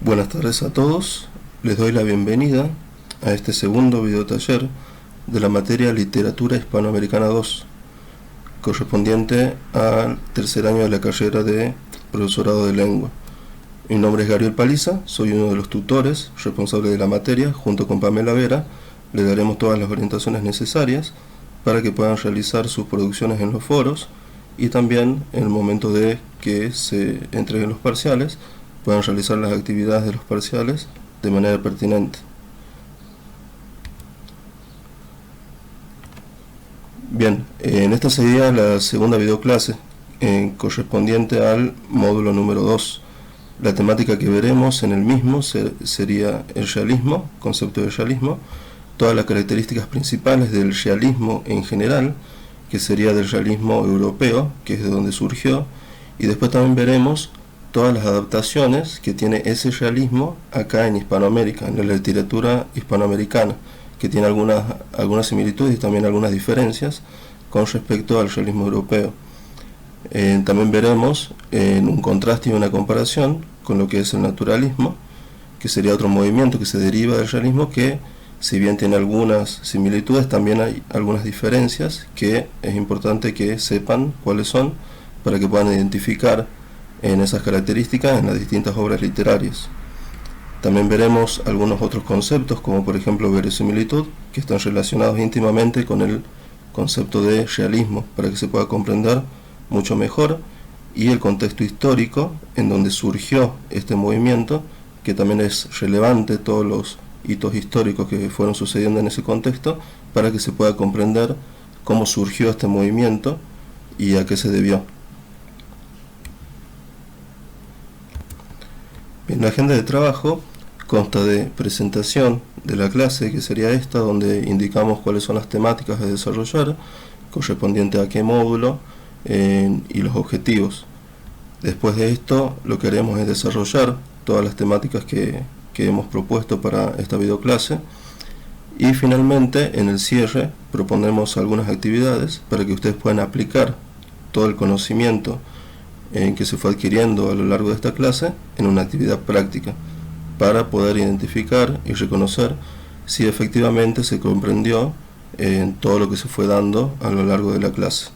Buenas tardes a todos, les doy la bienvenida a este segundo videotaller de la materia Literatura Hispanoamericana 2, correspondiente al tercer año de la carrera de Profesorado de Lengua. Mi nombre es Gabriel Paliza, soy uno de los tutores responsables de la materia. Junto con Pamela Vera le daremos todas las orientaciones necesarias para que puedan realizar sus producciones en los foros y también en el momento de que se entreguen los parciales puedan realizar las actividades de los parciales de manera pertinente. Bien, en esta sería la segunda videoclase correspondiente al módulo número 2. La temática que veremos en el mismo sería el realismo, concepto de realismo, todas las características principales del realismo en general, que sería del realismo europeo, que es de donde surgió, y después también veremos todas las adaptaciones que tiene ese realismo acá en Hispanoamérica, en la literatura hispanoamericana, que tiene algunas similitudes y también algunas diferencias con respecto al realismo europeo. También veremos un contraste y una comparación con lo que es el naturalismo, que sería otro movimiento que se deriva del realismo, que si bien tiene algunas similitudes, también hay algunas diferencias que es importante que sepan cuáles son para que puedan identificar en esas características en las distintas obras literarias. También veremos algunos otros conceptos, como por ejemplo verosimilitud, que están relacionados íntimamente con el concepto de realismo, para que se pueda comprender mucho mejor, y el contexto histórico en donde surgió este movimiento, que también es relevante, todos los hitos históricos que fueron sucediendo en ese contexto, para que se pueda comprender cómo surgió este movimiento y a qué se debió. Bien, la agenda de trabajo consta de presentación de la clase, que sería esta, donde indicamos cuáles son las temáticas a desarrollar, correspondiente a qué módulo y los objetivos. Después de esto, lo que haremos es desarrollar todas las temáticas que hemos propuesto para esta videoclase, y finalmente en el cierre proponemos algunas actividades para que ustedes puedan aplicar todo el conocimiento que se fue adquiriendo a lo largo de esta clase en una actividad práctica, para poder identificar y reconocer si efectivamente se comprendió todo lo que se fue dando a lo largo de la clase.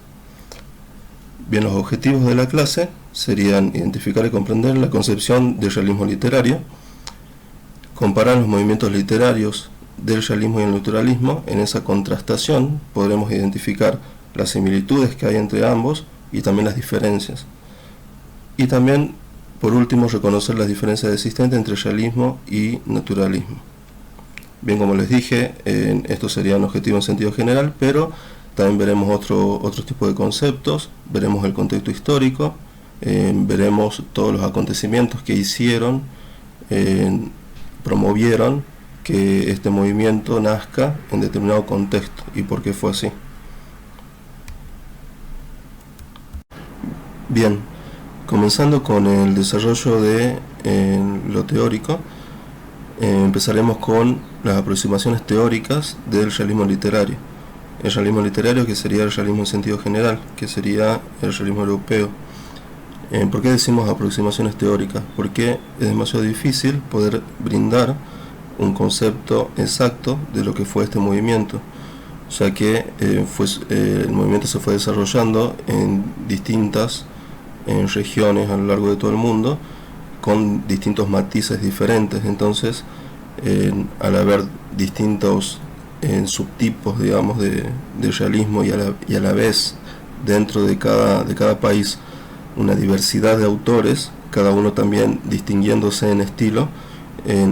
Bien, los objetivos de la clase serían identificar y comprender la concepción del realismo literario, comparar los movimientos literarios del realismo y el naturalismo. En esa contrastación podremos identificar las similitudes que hay entre ambos y también las diferencias. Y también, por último, reconocer las diferencias existentes entre realismo y naturalismo. Bien, como les dije, estos serían objetivos en sentido general, pero también veremos otro tipo de conceptos, veremos el contexto histórico, veremos todos los acontecimientos que hicieron, promovieron que este movimiento nazca en determinado contexto y por qué fue así. Bien, comenzando con el desarrollo de lo teórico, empezaremos con las aproximaciones teóricas del realismo literario. El realismo literario, que sería el realismo en sentido general, que sería el realismo europeo. ¿Por qué decimos aproximaciones teóricas? Porque es demasiado difícil poder brindar un concepto exacto de lo que fue este movimiento, ya que el movimiento se fue desarrollando en distintas regiones a lo largo de todo el mundo, con distintos matices diferentes. Entonces, al haber distintos subtipos, digamos, de realismo, y a la vez dentro de cada país una diversidad de autores, cada uno también distinguiéndose en estilo,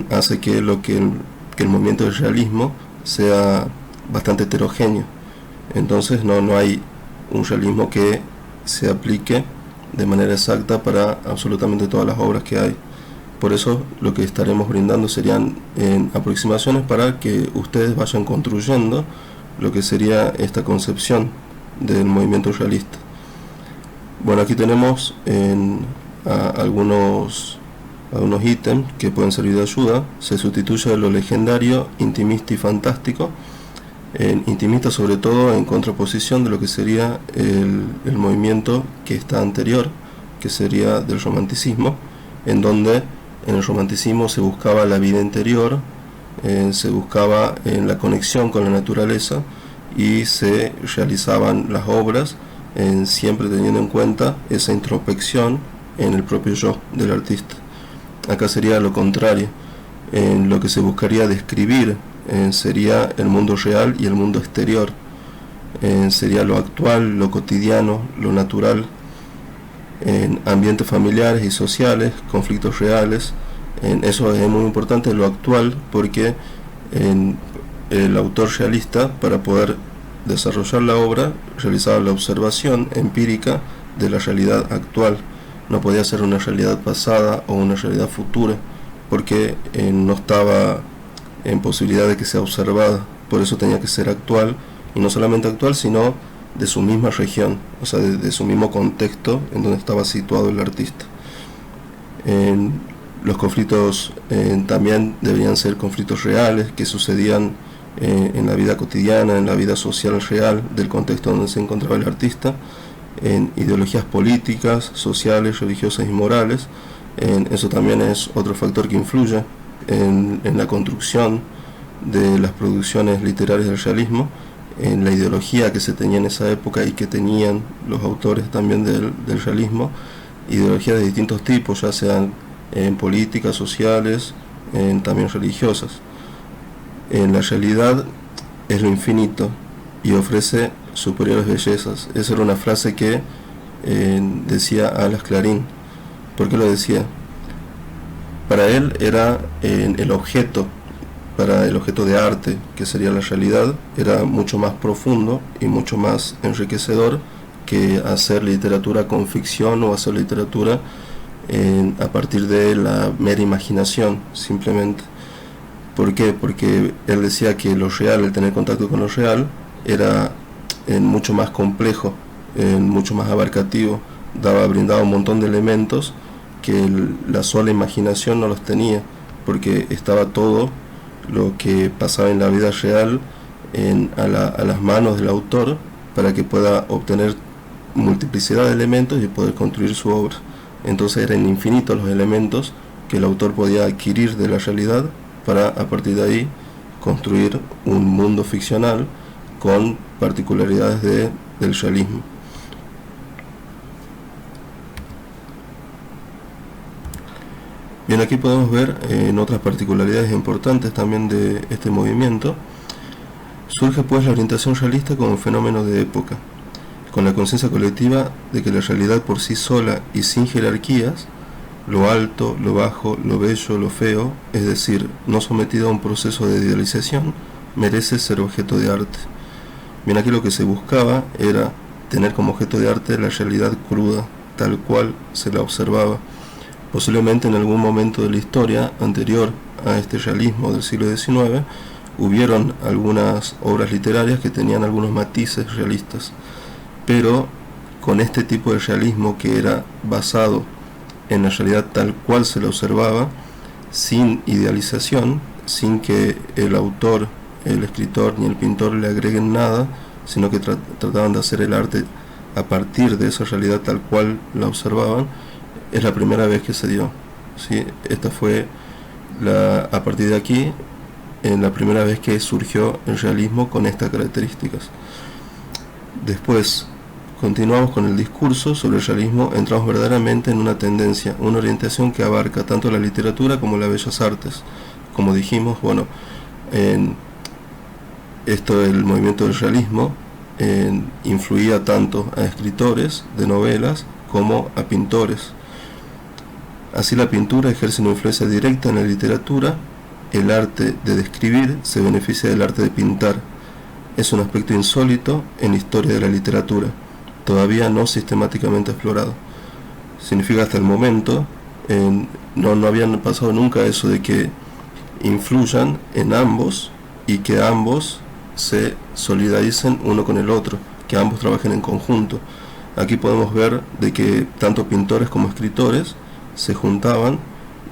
hace que el movimiento del realismo sea bastante heterogéneo. Entonces no hay un realismo que se aplique de manera exacta para absolutamente todas las obras que hay. Por eso lo que estaremos brindando serían aproximaciones para que ustedes vayan construyendo lo que sería esta concepción del movimiento realista. Bueno, aquí tenemos algunos ítems que pueden servir de ayuda. Se sustituye lo legendario, intimista y fantástico. Intimista sobre todo en contraposición de lo que sería el movimiento que está anterior, que sería del romanticismo, en donde En el romanticismo se buscaba la vida interior, se buscaba la conexión con la naturaleza y se realizaban las obras siempre teniendo en cuenta esa introspección en el propio yo del artista. Acá sería lo contrario, lo que se buscaría describir sería el mundo real y el mundo exterior, sería lo actual, lo cotidiano, lo natural, en ambientes familiares y sociales, conflictos reales. Eso es muy importante, lo actual, porque el autor realista, para poder desarrollar la obra, realizaba la observación empírica de la realidad actual. No podía ser una realidad pasada o una realidad futura, porque no estaba en posibilidad de que sea observada. Por eso tenía que ser actual, y no solamente actual, sino de su misma región, o sea, de su mismo contexto en donde estaba situado el artista. Los conflictos también deberían ser conflictos reales que sucedían en la vida cotidiana, en la vida social real del contexto donde se encontraba el artista, en ideologías políticas, sociales, religiosas y morales. Eso también es otro factor que influye en la construcción de las producciones literarias del realismo, en la ideología que se tenía en esa época y que tenían los autores también del realismo, ideologías de distintos tipos, ya sean políticas, sociales, también religiosas. La realidad es lo infinito y ofrece superiores bellezas. Esa era una frase que decía Alas Clarín. ¿Por qué lo decía? Para él era el objeto, para el objeto de arte, que sería la realidad, era mucho más profundo y mucho más enriquecedor que hacer literatura con ficción o hacer literatura a partir de la mera imaginación, simplemente. ¿Por qué? Porque él decía que lo real, el tener contacto con lo real, era mucho más complejo, mucho más abarcativo, brindaba un montón de elementos que la sola imaginación no los tenía, porque estaba todo lo que pasaba en la vida real a las manos del autor para que pueda obtener multiplicidad de elementos y poder construir su obra. Entonces eran infinitos los elementos que el autor podía adquirir de la realidad para a partir de ahí construir un mundo ficcional con particularidades del realismo. Bien, aquí podemos ver en otras particularidades importantes también de este movimiento. Surge pues la orientación realista como un fenómeno de época, con la conciencia colectiva de que la realidad por sí sola y sin jerarquías, lo alto, lo bajo, lo bello, lo feo, es decir, no sometido a un proceso de idealización, merece ser objeto de arte. Bien, aquí lo que se buscaba era tener como objeto de arte la realidad cruda, tal cual se la observaba. Posiblemente en algún momento de la historia anterior a este realismo del siglo XIX, hubieron algunas obras literarias que tenían algunos matices realistas, pero con este tipo de realismo que era basado en la realidad tal cual se la observaba, sin idealización, sin que el autor, el escritor ni el pintor le agreguen nada, sino que trataban de hacer el arte a partir de esa realidad tal cual la observaban, es la primera vez que se dio, ¿sí? Esta fue, a partir de aquí, la primera vez que surgió el realismo con estas características. Después, continuamos con el discurso sobre el realismo, entramos verdaderamente en una tendencia, una orientación que abarca tanto la literatura como las bellas artes. Como dijimos, bueno, el movimiento del realismo influía tanto a escritores de novelas como a pintores. Así la pintura ejerce una influencia directa en la literatura, el arte de describir se beneficia del arte de pintar. Es un aspecto insólito en la historia de la literatura, todavía no sistemáticamente explorado. Significa hasta el momento, no habían pasado nunca eso de que influyan en ambos y que ambos se solidaricen uno con el otro, que ambos trabajen en conjunto. Aquí podemos ver de que tanto pintores como escritores se juntaban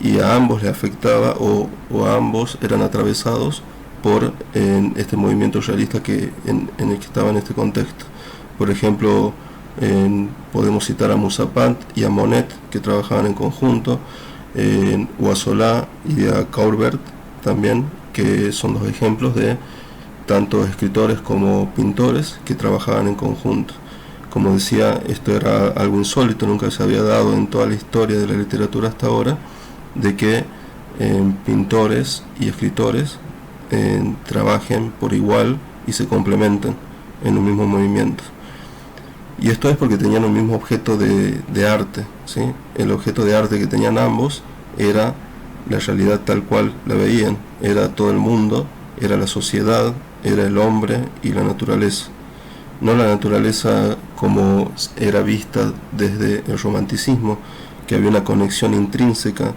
y a ambos les afectaba o a ambos eran atravesados por este movimiento realista en el que estaba en este contexto. Por ejemplo, podemos citar a Musapant y a Monet, que trabajaban en conjunto. o a Solá y a Courbet también, que son dos ejemplos de tanto escritores como pintores que trabajaban en conjunto. Como decía, esto era algo insólito, nunca se había dado en toda la historia de la literatura hasta ahora, de que pintores y escritores trabajen por igual y se complementen en un mismo movimiento. Y esto es porque tenían un mismo objeto de arte, ¿sí? El objeto de arte que tenían ambos era la realidad tal cual la veían, era todo el mundo, era la sociedad, era el hombre y la naturaleza. No la naturaleza como era vista desde el romanticismo, que había una conexión intrínseca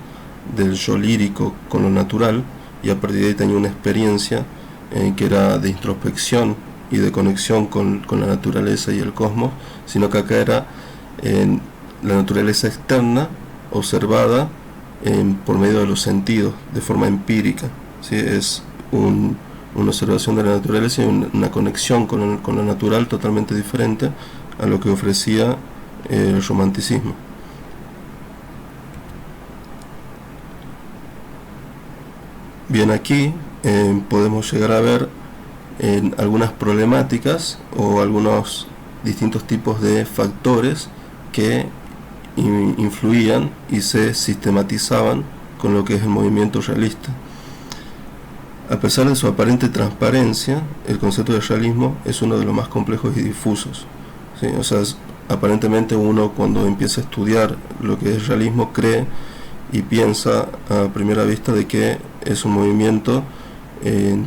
del yo lírico con lo natural, y a partir de ahí tenía una experiencia que era de introspección y de conexión con la naturaleza y el cosmos, sino que acá era la naturaleza externa observada por medio de los sentidos, de forma empírica, ¿sí? Es una observación de la naturaleza y una conexión con lo natural totalmente diferente a lo que ofrecía el romanticismo. Bien, aquí podemos llegar a ver algunas problemáticas o algunos distintos tipos de factores que influían y se sistematizaban con lo que es el movimiento realista. A pesar de su aparente transparencia, el concepto de realismo es uno de los más complejos y difusos, ¿sí? O sea, aparentemente uno cuando empieza a estudiar lo que es realismo cree y piensa a primera vista de que es un movimiento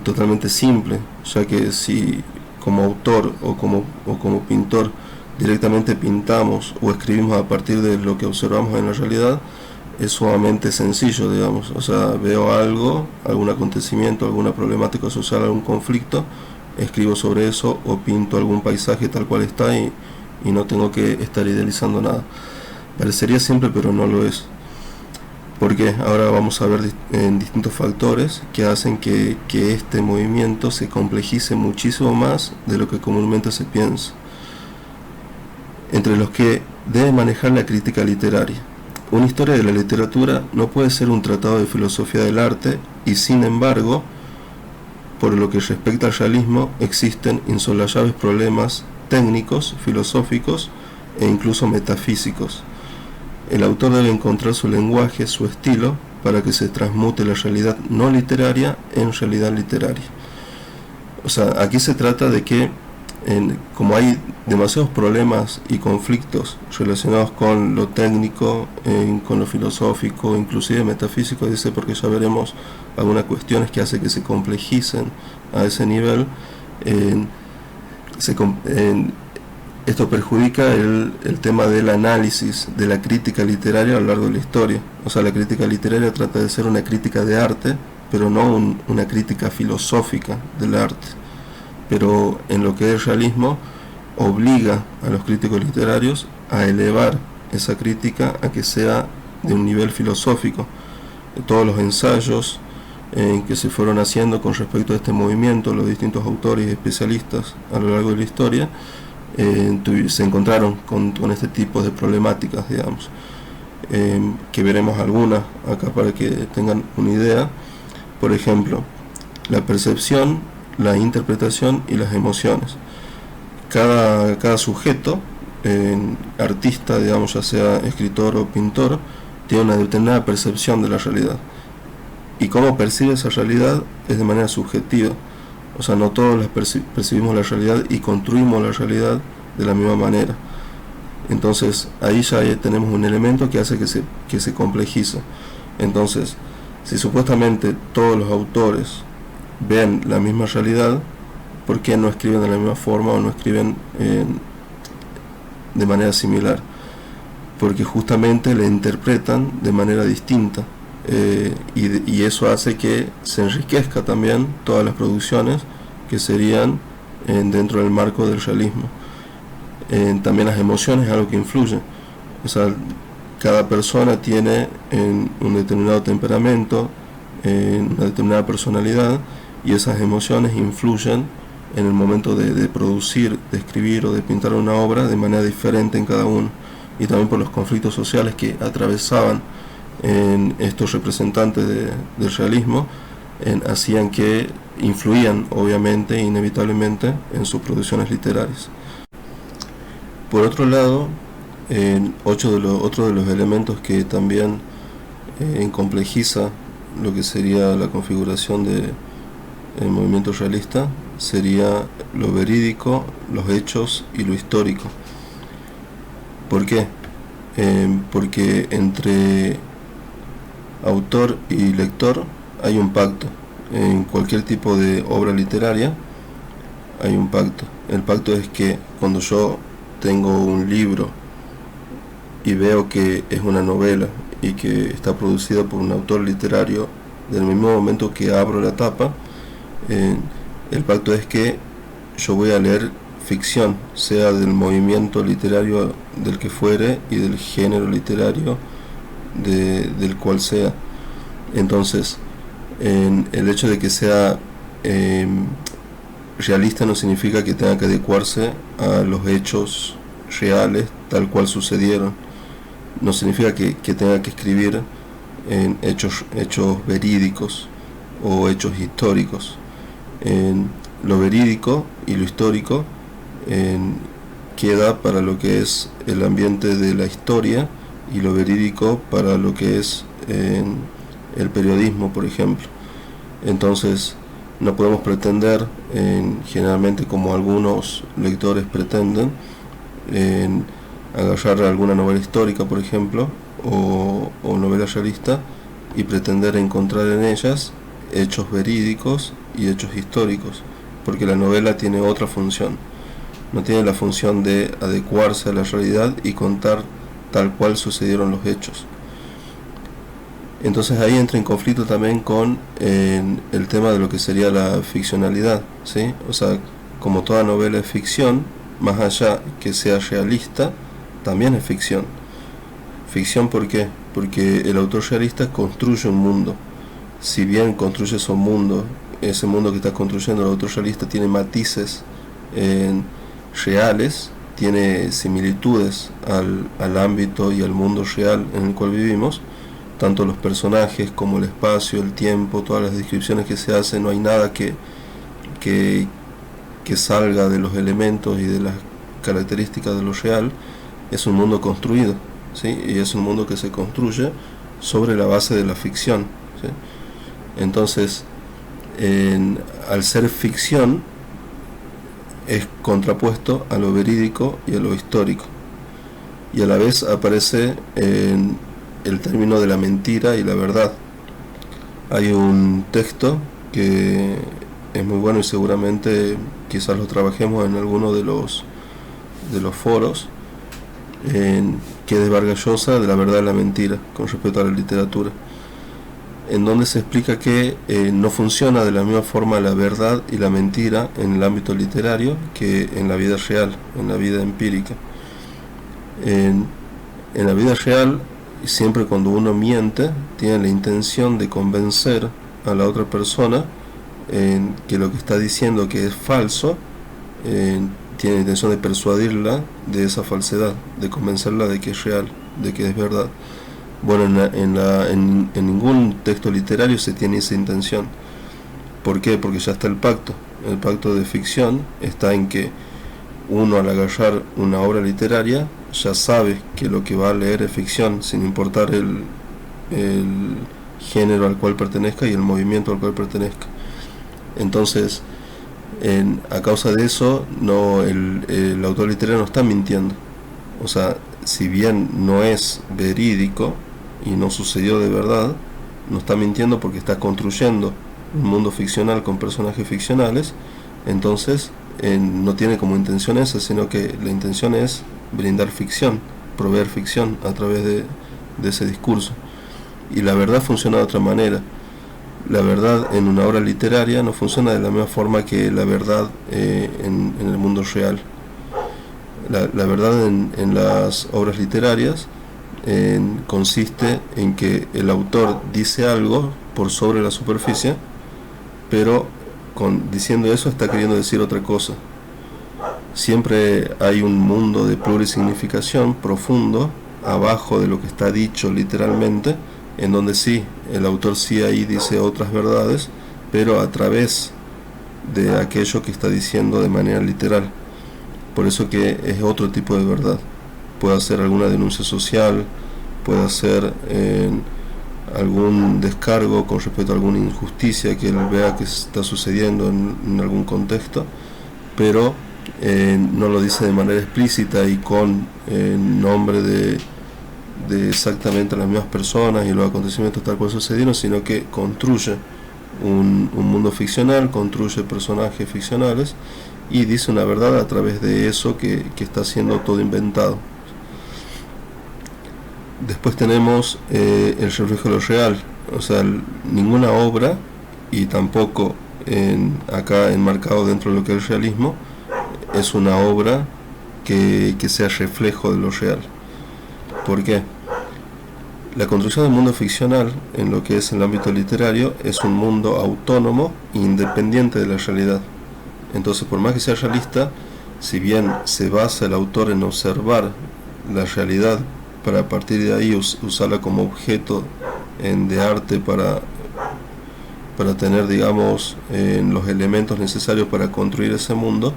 totalmente simple, ya que si como autor o como pintor directamente pintamos o escribimos a partir de lo que observamos en la realidad, es sumamente sencillo, digamos. O sea, veo algo, algún acontecimiento, alguna problemática social, algún conflicto, escribo sobre eso o pinto algún paisaje tal cual está y no tengo que estar idealizando nada. Parecería simple, pero no lo es. Porque ahora vamos a ver distintos factores que hacen que este movimiento se complejice muchísimo más de lo que comúnmente se piensa. Entre los que debe manejar la crítica literaria. Una historia de la literatura no puede ser un tratado de filosofía del arte y, sin embargo, por lo que respecta al realismo, existen insosolayables problemas técnicos, filosóficos e incluso metafísicos. El autor debe encontrar su lenguaje, su estilo, para que se transmute la realidad no literaria en realidad literaria. O sea, aquí se trata de que, como hay demasiados problemas y conflictos relacionados con lo técnico, con lo filosófico, inclusive metafísico, dice, porque ya veremos algunas cuestiones que hacen que se complejicen a ese nivel, esto perjudica el tema del análisis de la crítica literaria a lo largo de la historia. O sea, la crítica literaria trata de ser una crítica de arte, pero no una crítica filosófica del arte. Pero en lo que es realismo, obliga a los críticos literarios a elevar esa crítica a que sea de un nivel filosófico. Todos los ensayos que se fueron haciendo con respecto a este movimiento, los distintos autores y especialistas a lo largo de la historia, se encontraron con este tipo de problemáticas, digamos, que veremos algunas acá para que tengan una idea. Por ejemplo, la percepción, la interpretación y las emociones. Cada sujeto, artista, digamos, ya sea escritor o pintor, tiene una determinada percepción de la realidad. Y cómo percibe esa realidad es de manera subjetiva. O sea, no todos percibimos la realidad y construimos la realidad de la misma manera. Entonces, ahí ya tenemos un elemento que hace que se complejice. Entonces, si supuestamente todos los autores ven la misma realidad, ¿por qué no escriben de la misma forma o no escriben de manera similar? Porque justamente la interpretan de manera distinta, y eso hace que se enriquezca también todas las producciones que serían dentro del marco del realismo. También las emociones es algo que influye. O sea, cada persona tiene un determinado temperamento, una determinada personalidad, y esas emociones influyen en el momento de producir, de escribir o de pintar una obra de manera diferente en cada uno, y también por los conflictos sociales que atravesaban estos representantes del realismo hacían que influían obviamente e inevitablemente en sus producciones literarias. Por otro lado, otro de los elementos que también complejiza lo que sería la configuración del movimiento realista sería lo verídico, los hechos y lo histórico. ¿Por qué? Porque entre autor y lector hay un pacto. En cualquier tipo de obra literaria hay un pacto. El pacto es que cuando yo tengo un libro y veo que es una novela y que está producida por un autor literario, del mismo momento que abro la tapa, el pacto es que yo voy a leer ficción, sea del movimiento literario del que fuere y del género literario del cual sea. Entonces, el hecho de que sea realista no significa que tenga que adecuarse a los hechos reales tal cual sucedieron. No significa que tenga que escribir en hechos verídicos o hechos históricos. Lo verídico y lo histórico queda para lo que es el ambiente de la historia, y lo verídico para lo que es el periodismo, por ejemplo. Entonces no podemos pretender, generalmente como algunos lectores pretenden, agarrar alguna novela histórica, por ejemplo, o novela realista, y pretender encontrar en ellas hechos verídicos y hechos históricos, porque la novela tiene otra función. No tiene la función de adecuarse a la realidad y contar tal cual sucedieron los hechos. Entonces ahí entra en conflicto también con el tema de lo que sería la ficcionalidad, ¿sí? O sea, como toda novela es ficción, más allá que sea realista, también es ficción. ¿Ficción por qué? Porque el autor realista construye un mundo. Si bien construye ese mundo que está construyendo el autor realista tiene matices reales, tiene similitudes al ámbito y al mundo real en el cual vivimos, tanto los personajes como el espacio, el tiempo, todas las descripciones que se hacen, no hay nada que salga de los elementos y de las características de lo real. Es un mundo construido, ¿sí? Y es un mundo que se construye sobre la base de la ficción, ¿sí? Entonces, al ser ficción, es contrapuesto a lo verídico y a lo histórico, y a la vez aparece el término de la mentira y la verdad. Hay un texto que es muy bueno y seguramente quizás lo trabajemos en alguno de los foros, que es de Vargas Llosa, de la verdad y la mentira, con respecto a la literatura, en donde se explica que no funciona de la misma forma la verdad y la mentira en el ámbito literario que en la vida real, en la vida empírica. En la vida real, siempre cuando uno miente, tiene la intención de convencer a la otra persona que lo que está diciendo que es falso, tiene la intención de persuadirla de esa falsedad, de convencerla de que es real, de que es verdad. Bueno, en ningún texto literario se tiene esa intención. ¿Por qué? Porque ya está el pacto. El pacto de ficción está en que uno, al agarrar una obra literaria, ya sabe que lo que va a leer es ficción, sin importar el género al cual pertenezca y el movimiento al cual pertenezca. Entonces, a causa de eso, el autor literario no está mintiendo. O sea, si bien no es verídico y no sucedió de verdad, no está mintiendo porque está construyendo un mundo ficcional con personajes ficcionales. Entonces no tiene como intención esa, sino que la intención es brindar ficción, proveer ficción a través de ese discurso. Y la verdad funciona de otra manera. La verdad en una obra literaria no funciona de la misma forma que la verdad en el mundo real. La verdad en las obras literarias consiste en que el autor dice algo por sobre la superficie, pero diciendo eso está queriendo decir otra cosa. Siempre hay un mundo de plurisignificación profundo abajo de lo que está dicho literalmente, en donde sí, el autor sí ahí dice otras verdades, pero a través de aquello que está diciendo de manera literal. Por eso que es otro tipo de verdad. Puede hacer alguna denuncia social, puede hacer algún descargo con respecto a alguna injusticia que él vea que está sucediendo en algún contexto, pero no lo dice de manera explícita y con nombre de exactamente las mismas personas y los acontecimientos tal cual sucedieron, sino que construye un mundo ficcional, construye personajes ficcionales y dice una verdad a través de eso que está siendo todo inventado. Después tenemos el reflejo de lo real, o sea, ninguna obra, y tampoco acá enmarcado dentro de lo que es el realismo, es una obra que sea reflejo de lo real. ¿Por qué? La construcción del mundo ficcional, en lo que es el ámbito literario, es un mundo autónomo e independiente de la realidad. Entonces, por más que sea realista, si bien se basa el autor en observar la realidad para a partir de ahí usarla como objeto de arte para tener, digamos, los elementos necesarios para construir ese mundo,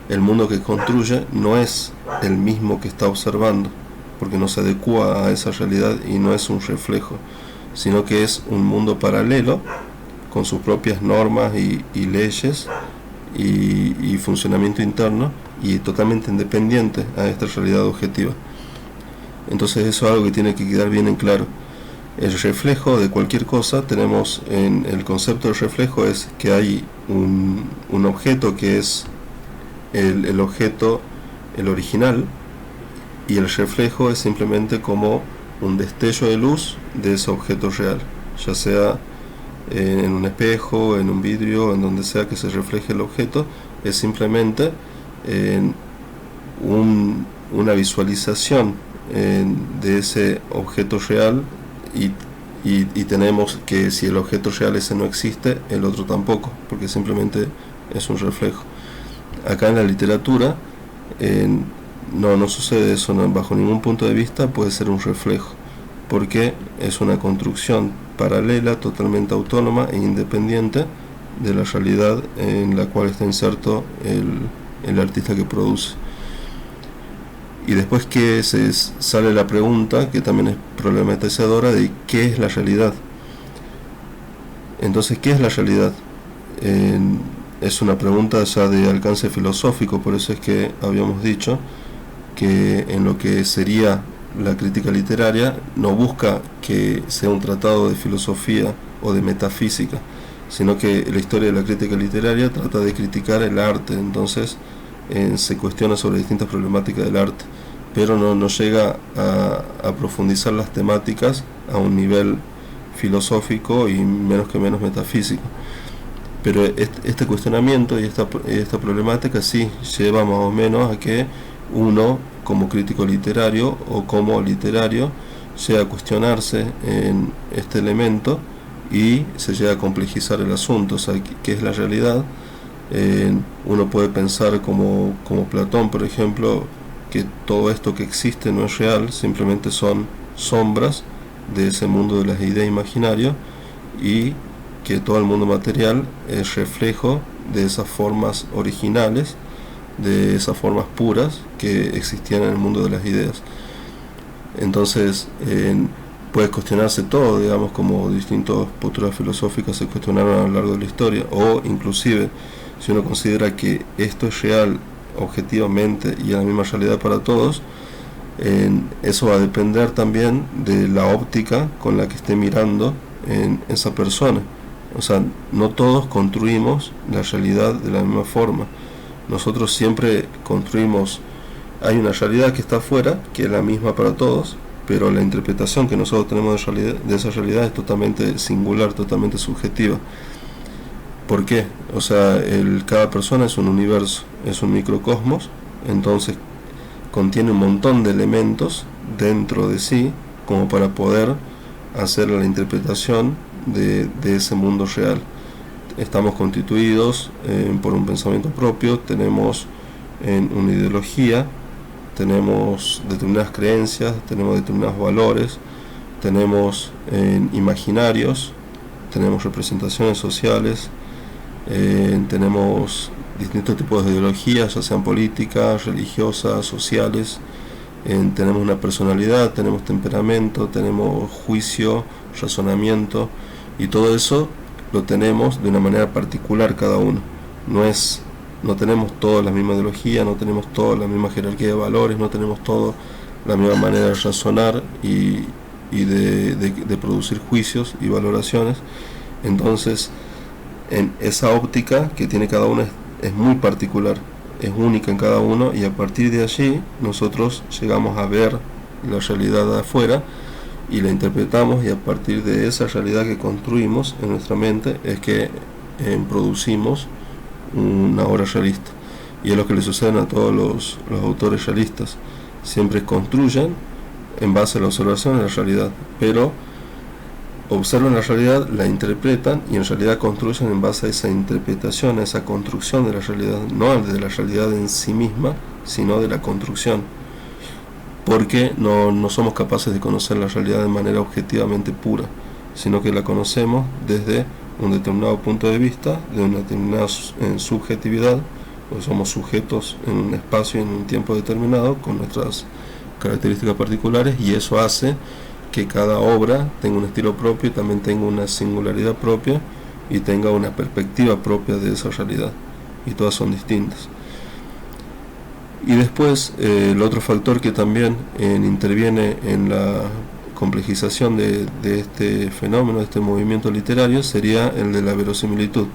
el mundo que construye no es el mismo que está observando, porque no se adecua a esa realidad y no es un reflejo, sino que es un mundo paralelo con sus propias normas y leyes y funcionamiento interno, y totalmente independiente a esta realidad objetiva. Entonces eso es algo que tiene que quedar bien en claro. El reflejo de cualquier cosa, tenemos en el concepto de reflejo, es que hay un objeto que es el objeto, el original, y el reflejo es simplemente como un destello de luz de ese objeto real, ya sea en un espejo, en un vidrio, en donde sea que se refleje el objeto, es simplemente una visualización de ese objeto real, y tenemos que si el objeto real ese no existe, el otro tampoco, porque simplemente es un reflejo. Acá en la literatura no sucede eso, bajo ningún punto de vista puede ser un reflejo, porque es una construcción paralela, totalmente autónoma e independiente de la realidad en la cual está inserto el artista que produce. Y después que sale la pregunta, que también es problematizadora, de qué es la realidad. Entonces, ¿qué es la realidad? Es una pregunta ya de alcance filosófico, por eso es que habíamos dicho que en lo que sería la crítica literaria no busca que sea un tratado de filosofía o de metafísica, sino que la historia de la crítica literaria trata de criticar el arte. Entonces se cuestiona sobre distintas problemáticas del arte, pero no llega a profundizar las temáticas a un nivel filosófico y menos metafísico. Pero este cuestionamiento y esta problemática sí lleva más o menos a que uno, como crítico literario o como literario, llega a cuestionarse en este elemento y se llega a complejizar el asunto. O sea, ¿qué es la realidad? Uno puede pensar como Platón, por ejemplo, que todo esto que existe no es real, simplemente son sombras de ese mundo de las ideas imaginarias, y que todo el mundo material es reflejo de esas formas originales, de esas formas puras que existían en el mundo de las ideas. Entonces puede cuestionarse todo, digamos, como distintas posturas filosóficas se cuestionaron a lo largo de la historia, o inclusive si uno considera que esto es real objetivamente y es la misma realidad para todos, eso va a depender también de la óptica con la que esté mirando en esa persona. O sea, no todos construimos la realidad de la misma forma. Nosotros siempre construimos, hay una realidad que está afuera, que es la misma para todos, pero la interpretación que nosotros tenemos de esa realidad es totalmente singular, totalmente subjetiva. ¿Por qué? O sea, cada persona es un universo, es un microcosmos, entonces contiene un montón de elementos dentro de sí como para poder hacer la interpretación de ese mundo real. Estamos constituidos por un pensamiento propio, tenemos una ideología, tenemos determinadas creencias, tenemos determinados valores, tenemos imaginarios, tenemos representaciones sociales, tenemos distintos tipos de ideologías, ya sean políticas, religiosas, sociales, tenemos una personalidad, tenemos temperamento, tenemos juicio, razonamiento, y todo eso lo tenemos de una manera particular cada uno. No tenemos toda la misma ideología, no tenemos toda la misma jerarquía de valores, no tenemos toda la misma manera de razonar y de producir juicios y valoraciones. Entonces, en esa óptica que tiene cada uno es muy particular, es única en cada uno, y a partir de allí nosotros llegamos a ver la realidad de afuera y la interpretamos, y a partir de esa realidad que construimos en nuestra mente es que producimos una obra realista. Y es lo que le sucede a todos los autores realistas: siempre construyen en base a la observación de la realidad, pero observan la realidad, la interpretan y en realidad construyen en base a esa interpretación, a esa construcción de la realidad, no de la realidad en sí misma, sino de la construcción, porque no somos capaces de conocer la realidad de manera objetivamente pura, sino que la conocemos desde un determinado punto de vista, de una determinada subjetividad, pues somos sujetos en un espacio y en un tiempo determinado con nuestras características particulares, y eso hace que cada obra tenga un estilo propio y también tenga una singularidad propia y tenga una perspectiva propia de esa realidad, y todas son distintas. Y después el otro factor que también interviene en la complejización de este fenómeno, de este movimiento literario, sería el de la verosimilitud,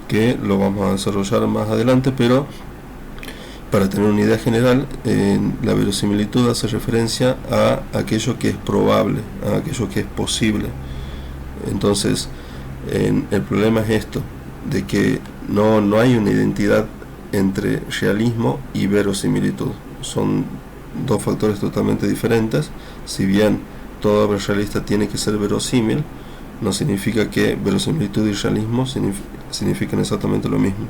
que lo vamos a desarrollar más adelante, pero para tener una idea general, la verosimilitud hace referencia a aquello que es probable, a aquello que es posible. Entonces, el problema es esto, de que no hay una identidad entre realismo y verosimilitud. Son dos factores totalmente diferentes. Si bien toda obra realista tiene que ser verosímil, no significa que verosimilitud y realismo significan exactamente lo mismo.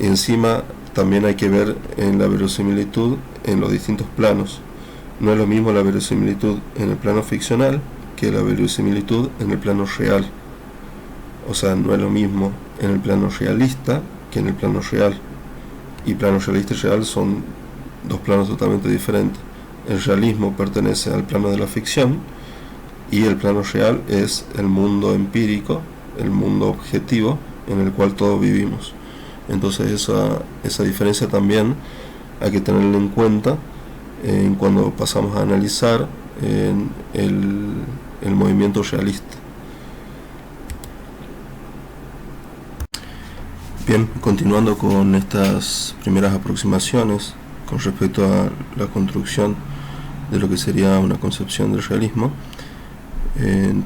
Y encima también hay que ver en la verosimilitud en los distintos planos. No es lo mismo la verosimilitud en el plano ficcional que la verosimilitud en el plano real. O sea, no es lo mismo en el plano realista que en el plano real. Y plano realista y real son dos planos totalmente diferentes. El realismo pertenece al plano de la ficción y el plano real es el mundo empírico, el mundo objetivo en el cual todos vivimos. Entonces esa diferencia también hay que tenerla en cuenta cuando pasamos a analizar el movimiento realista. Bien, continuando con estas primeras aproximaciones con respecto a la construcción de lo que sería una concepción del realismo,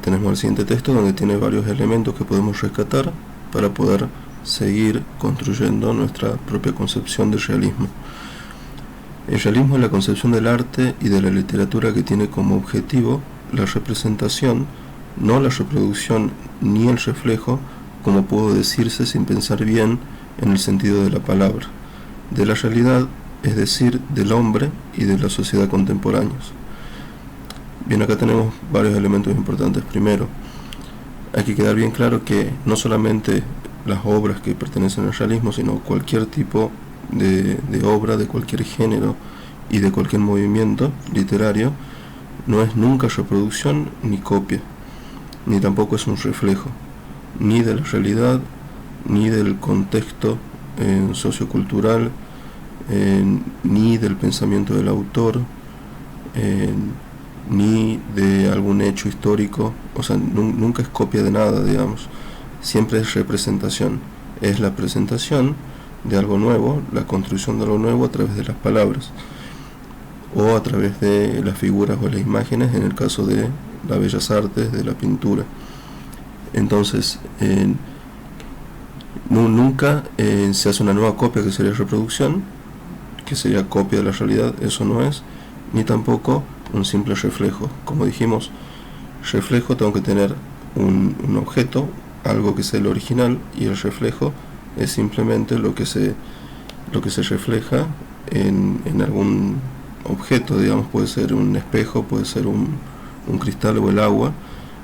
tenemos el siguiente texto donde tiene varios elementos que podemos rescatar para poder seguir construyendo nuestra propia concepción del realismo. El realismo es la concepción del arte y de la literatura que tiene como objetivo la representación, no la reproducción ni el reflejo, como pudo decirse sin pensar bien en el sentido de la palabra, de la realidad, es decir, del hombre y de la sociedad contemporáneos. Bien, acá tenemos varios elementos importantes. Primero, hay que quedar bien claro que no solamente las obras que pertenecen al realismo, sino cualquier tipo de obra, de cualquier género y de cualquier movimiento literario, no es nunca reproducción ni copia, ni tampoco es un reflejo, ni de la realidad, ni del contexto sociocultural, ni del pensamiento del autor, ni de algún hecho histórico. O sea, nunca es copia de nada, digamos. Siempre es representación, es la presentación de algo nuevo, la construcción de algo nuevo a través de las palabras o a través de las figuras o las imágenes, en el caso de las bellas artes, de la pintura. Entonces, nunca se hace una nueva copia, que sería reproducción, que sería copia de la realidad, eso no es, ni tampoco un simple reflejo. Como dijimos, reflejo tengo que tener un objeto, algo que sea el original, y el reflejo es simplemente lo que se refleja en algún objeto, digamos. Puede ser un espejo, puede ser un un cristal o el agua,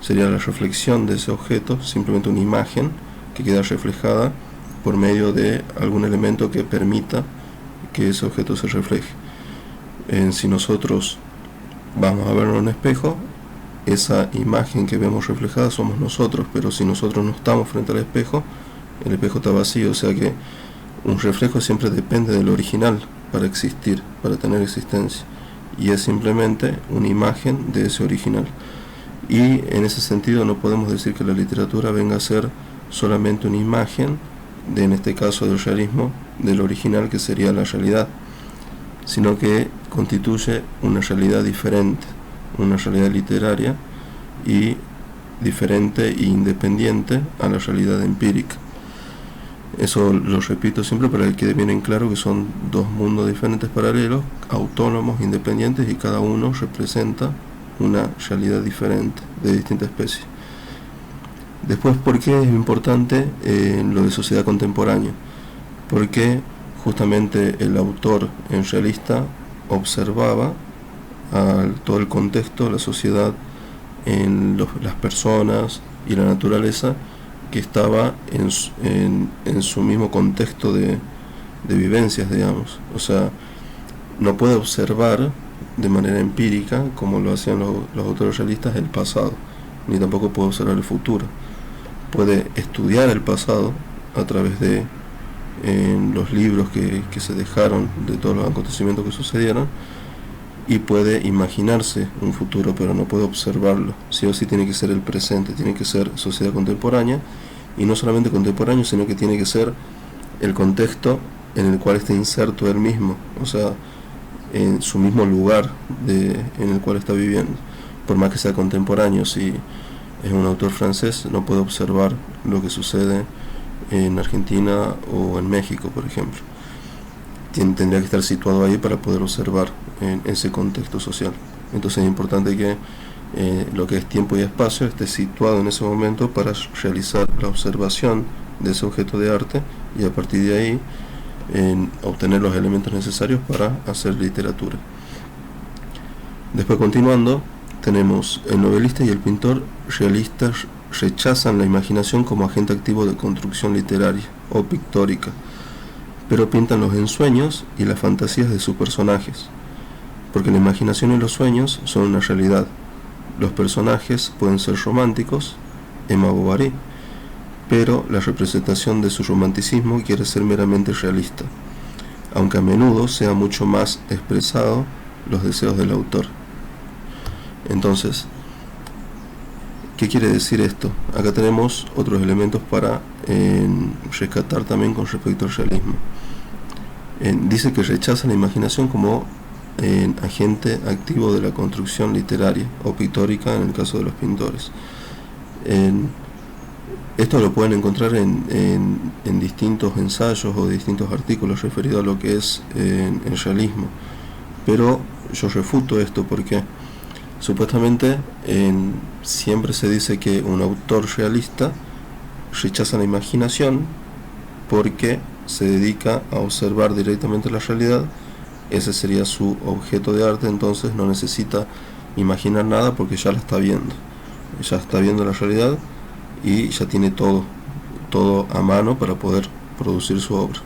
sería la reflexión de ese objeto, simplemente una imagen que queda reflejada por medio de algún elemento que permita que ese objeto se refleje. Si nosotros vamos a verlo en un espejo, esa imagen que vemos reflejada somos nosotros, pero si nosotros no estamos frente al espejo, el espejo está vacío, o sea que un reflejo siempre depende del original para existir, para tener existencia, y es simplemente una imagen de ese original. Y en ese sentido no podemos decir que la literatura venga a ser solamente una imagen de, en este caso del realismo, del original que sería la realidad, sino que constituye una realidad diferente, una realidad literaria y diferente e independiente a la realidad empírica. Eso lo repito siempre para que quede bien en claro que son dos mundos diferentes paralelos, autónomos, independientes, y cada uno representa una realidad diferente de distinta especie. Después, ¿por qué es importante lo de sociedad contemporánea? Porque justamente el autor en realista observaba todo el contexto, la sociedad, las personas y la naturaleza que estaba en su mismo contexto de vivencias, digamos. O sea, no puede observar de manera empírica, como lo hacían los autores realistas, el pasado, ni tampoco puede observar el futuro. Puede estudiar el pasado a través de los libros que se dejaron de todos los acontecimientos que sucedieron, y puede imaginarse un futuro, pero no puede observarlo. Sí o sí tiene que ser el presente, tiene que ser sociedad contemporánea, y no solamente contemporáneo, sino que tiene que ser el contexto en el cual está inserto él mismo, o sea, en su mismo lugar en el cual está viviendo. Por más que sea contemporáneo, si es un autor francés, no puede observar lo que sucede en Argentina o en México, por ejemplo. Tendría que estar situado ahí para poder observar en ese contexto social. Entonces es importante que lo que es tiempo y espacio esté situado en ese momento para realizar la observación de ese objeto de arte, y a partir de ahí obtener los elementos necesarios para hacer literatura. Después, continuando, tenemos el novelista y el pintor realistas rechazan la imaginación como agente activo de construcción literaria o pictórica, pero pintan los ensueños y las fantasías de sus personajes, porque la imaginación y los sueños son una realidad. Los personajes pueden ser románticos, Emma Bovary, pero la representación de su romanticismo quiere ser meramente realista, aunque a menudo sea mucho más expresado los deseos del autor. Entonces, ¿qué quiere decir esto? Acá tenemos otros elementos para rescatar también con respecto al realismo. Dice que rechaza la imaginación como agente activo de la construcción literaria o pictórica en el caso de los pintores. Esto lo pueden encontrar en distintos ensayos o distintos artículos referidos a lo que es el realismo, pero yo refuto esto porque supuestamente siempre se dice que un autor realista rechaza la imaginación porque se dedica a observar directamente la realidad. Ese sería su objeto de arte, entonces no necesita imaginar nada porque ya la está viendo. Ya está viendo la realidad y ya tiene todo a mano para poder producir su obra.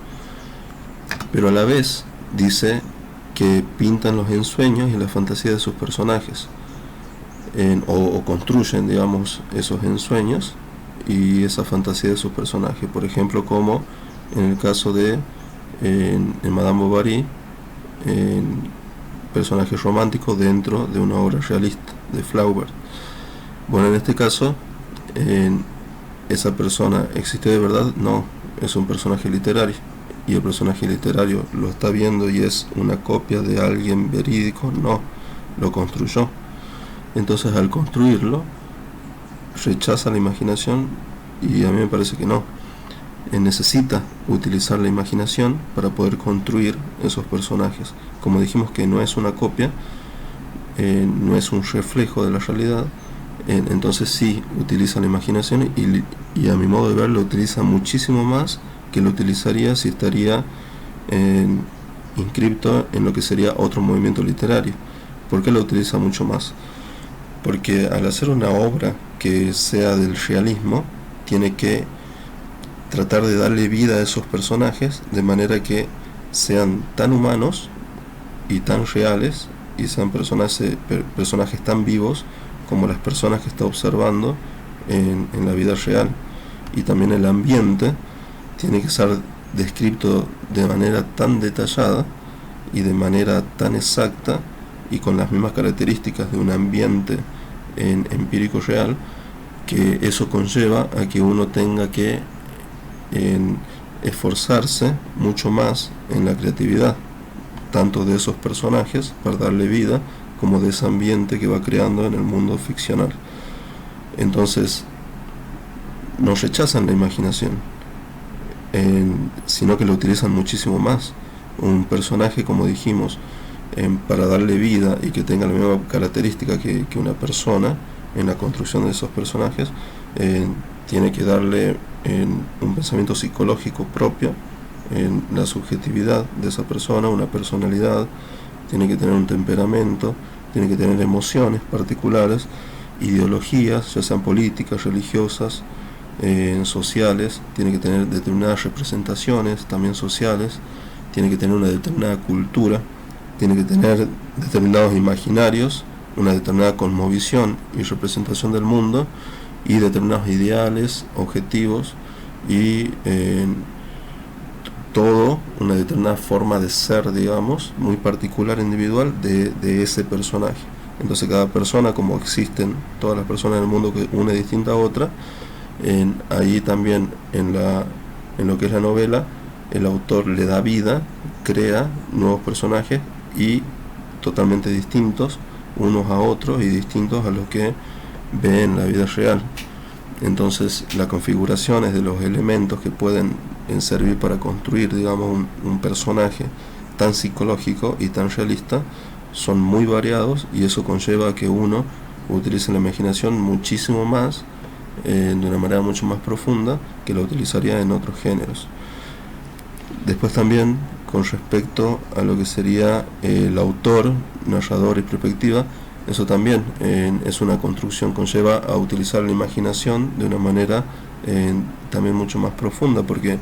Pero a la vez dice que pintan los ensueños y la fantasía de sus personajes, o construyen, digamos, esos ensueños y esa fantasía de sus personajes. Por ejemplo, como en el caso de Madame Bovary, personaje romántico dentro de una obra realista de Flaubert. Bueno, en este caso, ¿esa persona existe de verdad? No, es un personaje literario, y el personaje literario lo está viendo y es una copia de alguien verídico. No, lo construyó. Entonces, al construirlo, rechaza la imaginación, y a mí me parece que no. Necesita utilizar la imaginación para poder construir esos personajes. Como dijimos que no es una copia, no es un reflejo de la realidad, entonces sí utiliza la imaginación, y a mi modo de ver lo utiliza muchísimo más que lo utilizaría si estaría inscripto en lo que sería otro movimiento literario. ¿Por qué lo utiliza mucho más? porque al hacer una obra que sea del realismo, tiene que tratar de darle vida a esos personajes de manera que sean tan humanos y tan reales y sean personajes tan vivos como las personas que está observando en la vida real. Y también el ambiente tiene que ser descrito de manera tan detallada y de manera tan exacta y con las mismas características de un ambiente empírico real, que eso conlleva a que uno tenga que esforzarse mucho más en la creatividad, tanto de esos personajes para darle vida, como de ese ambiente que va creando en el mundo ficcional. Entonces, no rechazan la imaginación, sino que lo utilizan muchísimo más. Un personaje, como dijimos, para darle vida y que tenga la misma característica que una persona en la construcción de esos personajes, tiene que darle un pensamiento psicológico propio, en la subjetividad de esa persona, una personalidad, tiene que tener un temperamento, tiene que tener emociones particulares, ideologías, ya sean políticas, religiosas, sociales, tiene que tener determinadas representaciones también sociales, tiene que tener una determinada cultura, tiene que tener determinados imaginarios, una determinada cosmovisión y representación del mundo, y determinados ideales, objetivos y todo, una determinada forma de ser, digamos, muy particular, individual de ese personaje. Entonces cada persona, como existen todas las personas del mundo, que una es distinta a otra, ahí también en lo que es la novela, el autor le da vida, crea nuevos personajes y totalmente distintos unos a otros y distintos a los que ve en la vida real. Entonces las configuraciones de los elementos que pueden servir para construir, digamos, un personaje tan psicológico y tan realista son muy variados, y eso conlleva a que uno utilice la imaginación muchísimo más, de una manera mucho más profunda que la utilizaría en otros géneros. Después también, con respecto a lo que sería el autor, narrador y perspectiva, eso también es una construcción, conlleva a utilizar la imaginación de una manera también mucho más profunda, porque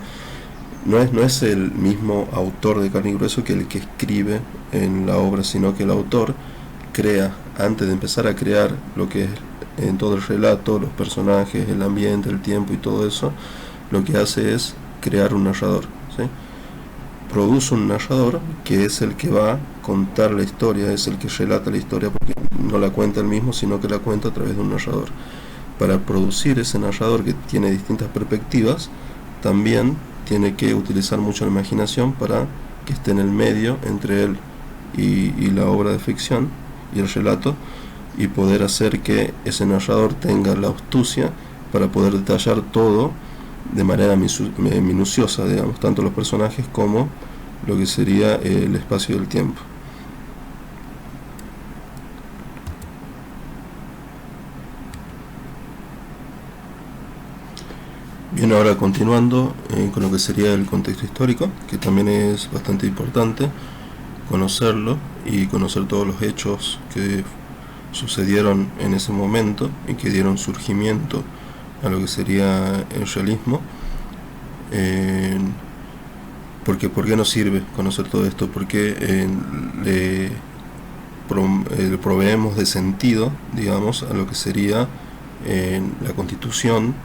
no es el mismo autor de carne y grueso que el que escribe en la obra, sino que el autor crea, antes de empezar a crear lo que es en todo el relato, los personajes, el ambiente, el tiempo y todo eso, lo que hace es crear un narrador, ¿sí? Produce un narrador que es el que va a contar la historia, es el que relata la historia, porque no la cuenta él mismo, sino que la cuenta a través de un narrador. Para producir ese narrador que tiene distintas perspectivas, también tiene que utilizar mucho la imaginación para que esté en el medio entre él y la obra de ficción y el relato, y poder hacer que ese narrador tenga la astucia para poder detallar todo de manera minuciosa, digamos, tanto los personajes como lo que sería el espacio y el tiempo. Bien, ahora continuando con lo que sería el contexto histórico, que también es bastante importante conocerlo y conocer todos los hechos que sucedieron en ese momento y que dieron surgimiento a lo que sería el realismo. Porque ¿por qué nos sirve conocer todo esto? Porque le proveemos de sentido, digamos, a lo que sería la constitución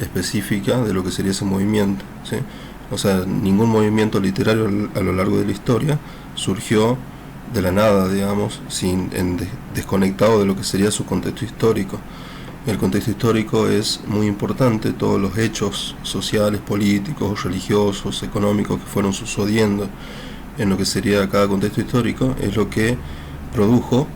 específica de lo que sería ese movimiento, ¿sí? O sea, ningún movimiento literario a lo largo de la historia surgió de la nada, digamos, desconectado de lo que sería su contexto histórico. El contexto histórico es muy importante, todos los hechos sociales, políticos, religiosos, económicos que fueron sucediendo en lo que sería cada contexto histórico es lo que produjo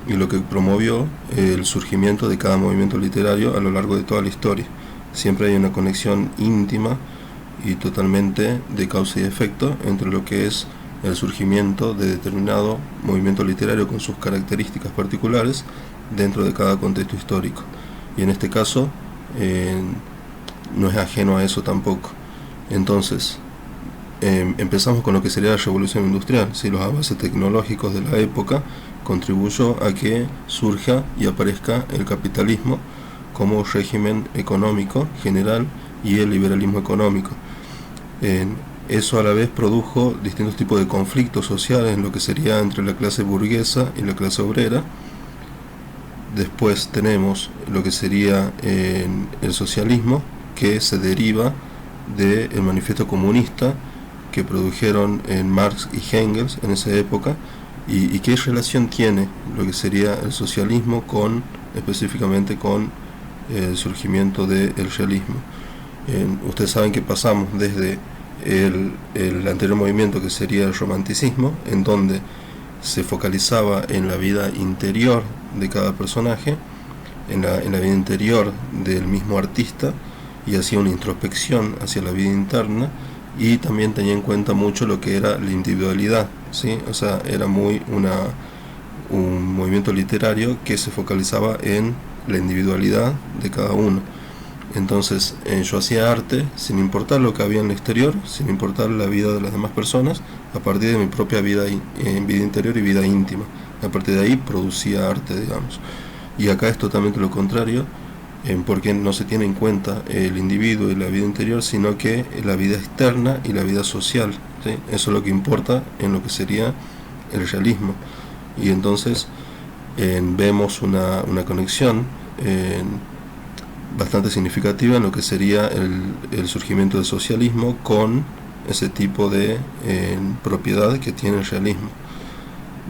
y lo que promovió el surgimiento de cada movimiento literario a lo largo de toda la historia. Siempre hay una conexión íntima y totalmente de causa y efecto entre lo que es el surgimiento de determinado movimiento literario con sus características particulares dentro de cada contexto histórico. Y en este caso no es ajeno a eso tampoco. Entonces, empezamos con lo que sería la revolución industrial, ¿sí? Los avances tecnológicos de la época contribuyó a que surja y aparezca el capitalismo como régimen económico general y el liberalismo económico. Eso a la vez produjo distintos tipos de conflictos sociales en lo que sería entre la clase burguesa y la clase obrera. Después tenemos lo que sería el socialismo, que se deriva del manifiesto comunista que produjeron Marx y Engels en esa época, y qué relación tiene lo que sería el socialismo específicamente con el surgimiento del realismo. Ustedes saben que pasamos desde el anterior movimiento, que sería el romanticismo, en donde se focalizaba en la vida interior de cada personaje, en la vida interior del mismo artista, y hacía una introspección hacia la vida interna, y también tenía en cuenta mucho lo que era la individualidad, ¿sí? O sea, era un movimiento literario que se focalizaba en la individualidad de cada uno. Entonces yo hacía arte sin importar lo que había en el exterior, sin importar la vida de las demás personas, a partir de mi propia vida interior y vida íntima. A partir de ahí producía arte, digamos. Y acá es totalmente lo contrario, porque no se tiene en cuenta el individuo y la vida interior, sino que la vida externa y la vida social, ¿sí? Eso es lo que importa en lo que sería el realismo. Y entonces vemos una conexión bastante significativa en lo que sería el surgimiento del socialismo con ese tipo de propiedad que tiene el realismo.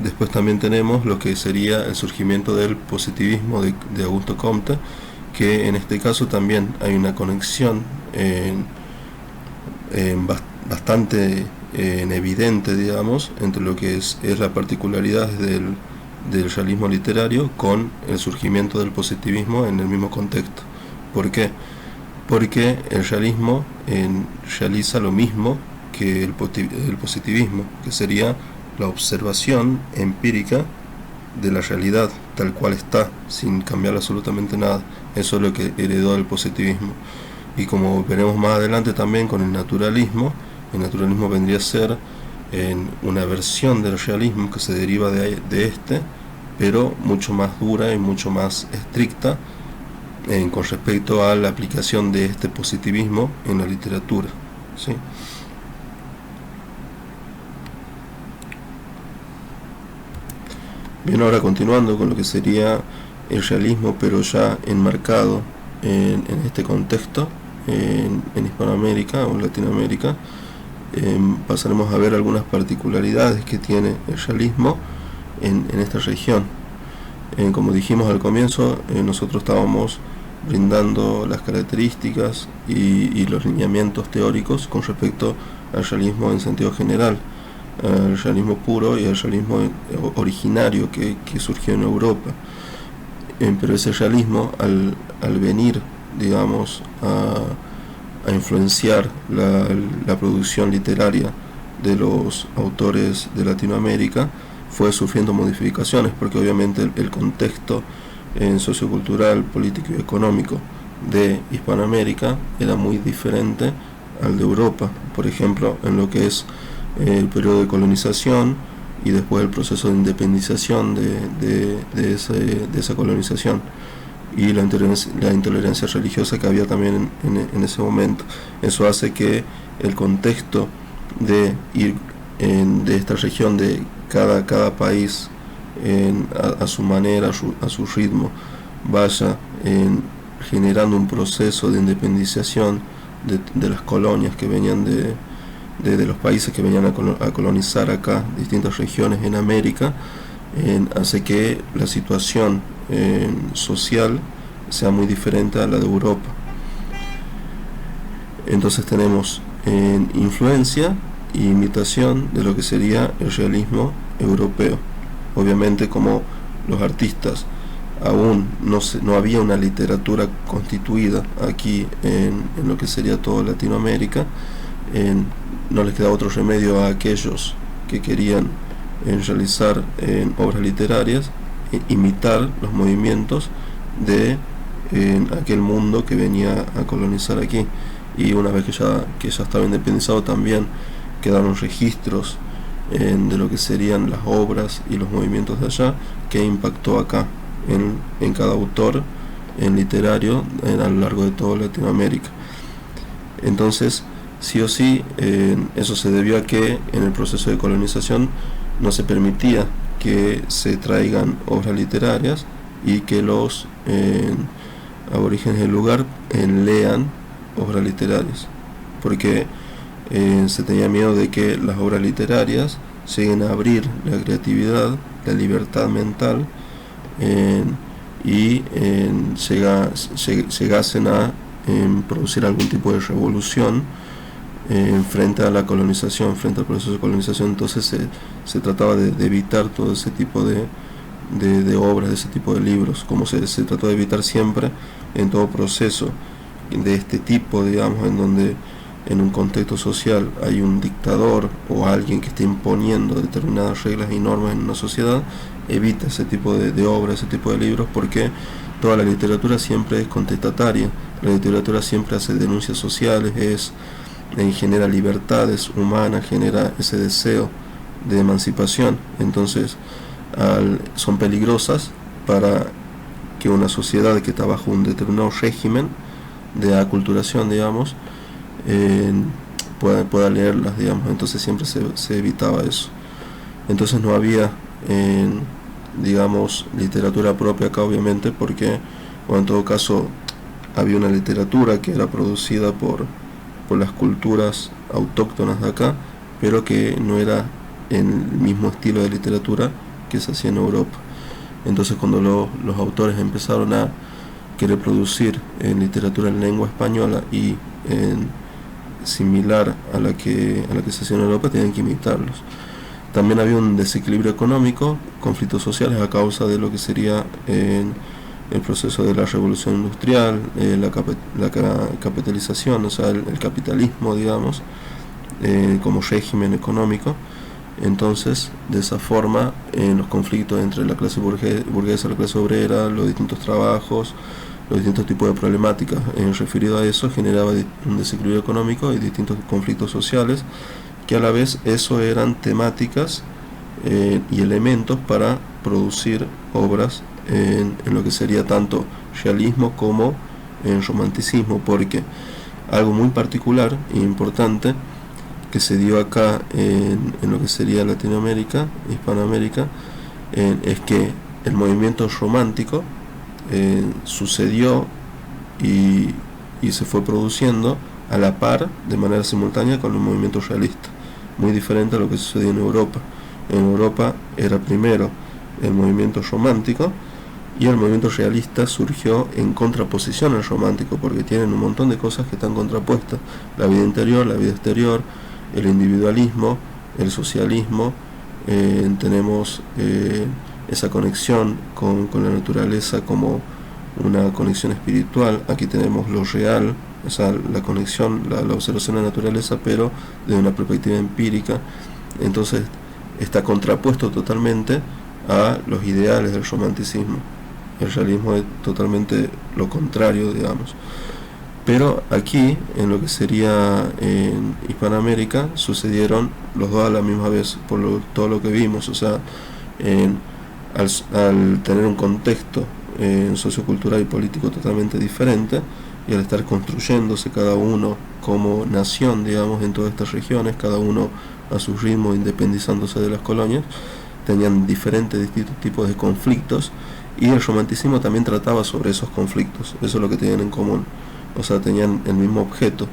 Después también tenemos lo que sería el surgimiento del positivismo de Augusto Comte, que en este caso también hay una conexión bastante evidente, digamos, entre lo que es la particularidad del realismo literario con el surgimiento del positivismo en el mismo contexto. ¿Por qué? Porque el realismo realiza lo mismo que el positivismo, que sería la observación empírica de la realidad tal cual está, sin cambiar absolutamente nada. Eso es lo que heredó el positivismo. Y como veremos más adelante también con el naturalismo vendría a ser una versión del realismo que se deriva de este, pero mucho más dura y mucho más estricta con respecto a la aplicación de este positivismo en la literatura, ¿sí? Bien, ahora continuando con lo que sería el realismo, pero ya enmarcado en este contexto, en Hispanoamérica o en Latinoamérica, pasaremos a ver algunas particularidades que tiene el realismo en esta región. Como dijimos al comienzo, nosotros estábamos brindando las características y los lineamientos teóricos con respecto al realismo en sentido general, al realismo puro y al realismo originario que surgió en Europa. Pero ese realismo, al venir, digamos, a influenciar la producción literaria de los autores de Latinoamérica, fue sufriendo modificaciones, porque obviamente el contexto sociocultural, político y económico de Hispanoamérica era muy diferente al de Europa. Por ejemplo, en lo que es el periodo de colonización y después el proceso de independización de esa colonización, y la intolerancia religiosa que había también en ese momento. Eso hace que el contexto de ir de esta región, de cada país a su manera, a su ritmo, vaya generando un proceso de independización de las colonias que venían de los países que venían a colonizar acá distintas regiones en América, hace que la situación social sea muy diferente a la de Europa. Entonces tenemos influencia e imitación de lo que sería el realismo europeo. Obviamente, como los artistas aún no había una literatura constituida aquí en lo que sería toda Latinoamérica, no les queda otro remedio a aquellos que querían realizar obras literarias, imitar los movimientos de aquel mundo que venía a colonizar aquí. Y una vez que ya estaba independizado, también quedaron registros de lo que serían las obras y los movimientos de allá, que impactó acá en cada autor en literario a lo largo de toda Latinoamérica. Entonces, sí o sí, eso se debió a que en el proceso de colonización no se permitía que se traigan obras literarias y que los aborígenes del lugar lean obras literarias, porque se tenía miedo de que las obras literarias lleguen a abrir la creatividad, la libertad mental, y llegasen a producir algún tipo de revolución frente a la colonización, frente al proceso de colonización. Entonces se trataba de evitar todo ese tipo de obras, de ese tipo de libros, como se trató de evitar siempre en todo proceso de este tipo, digamos, en donde en un contexto social hay un dictador o alguien que está imponiendo determinadas reglas y normas en una sociedad. Evita ese tipo de obras, ese tipo de libros, porque toda la literatura siempre es contestataria, la literatura siempre hace denuncias sociales, genera libertades humanas, genera ese deseo de emancipación. Entonces son peligrosas para que una sociedad que está bajo un determinado régimen de aculturación, digamos, pueda leerlas, digamos. Entonces siempre se evitaba eso. Entonces no había digamos, literatura propia acá, obviamente, porque, o en todo caso, había una literatura que era producida por las culturas autóctonas de acá, pero que no era en el mismo estilo de literatura que se hacía en Europa. Entonces, cuando los autores empezaron a querer producir en literatura en lengua española y similar a la que se hacía en Europa, tenían que imitarlos. También había un desequilibrio económico, conflictos sociales a causa de lo que sería el proceso de la revolución industrial, la capitalización, o sea, el capitalismo, digamos, como régimen económico. Entonces, de esa forma, los conflictos entre la clase burguesa y la clase obrera, los distintos trabajos, los distintos tipos de problemáticas referido a eso, generaba un desequilibrio económico y distintos conflictos sociales, que a la vez eso eran temáticas y elementos para producir obras en lo que sería tanto realismo como romanticismo, porque algo muy particular e importante que se dio acá en lo que sería Latinoamérica, Hispanoamérica, es que el movimiento romántico sucedió y se fue produciendo a la par, de manera simultánea, con el movimiento realista, muy diferente a lo que sucedió en Europa. En Europa era primero el movimiento romántico, y el movimiento realista surgió en contraposición al romántico, porque tienen un montón de cosas que están contrapuestas: la vida interior, la vida exterior, el individualismo, el socialismo. Tenemos esa conexión con la naturaleza como una conexión espiritual. Aquí tenemos lo real, o sea, la conexión, la observación de la naturaleza, pero de una perspectiva empírica. Entonces está contrapuesto totalmente a los ideales del romanticismo. El realismo es totalmente lo contrario, digamos. Pero aquí, en lo que sería en Hispanoamérica, sucedieron los dos a la misma vez, por todo lo que vimos. O sea, al tener un contexto sociocultural y político totalmente diferente, y al estar construyéndose cada uno como nación, digamos, en todas estas regiones, cada uno a su ritmo, independizándose de las colonias, tenían distintos tipos de conflictos, y el romanticismo también trataba sobre esos conflictos. Eso es lo que tenían en común. O sea, tenían el mismo objeto.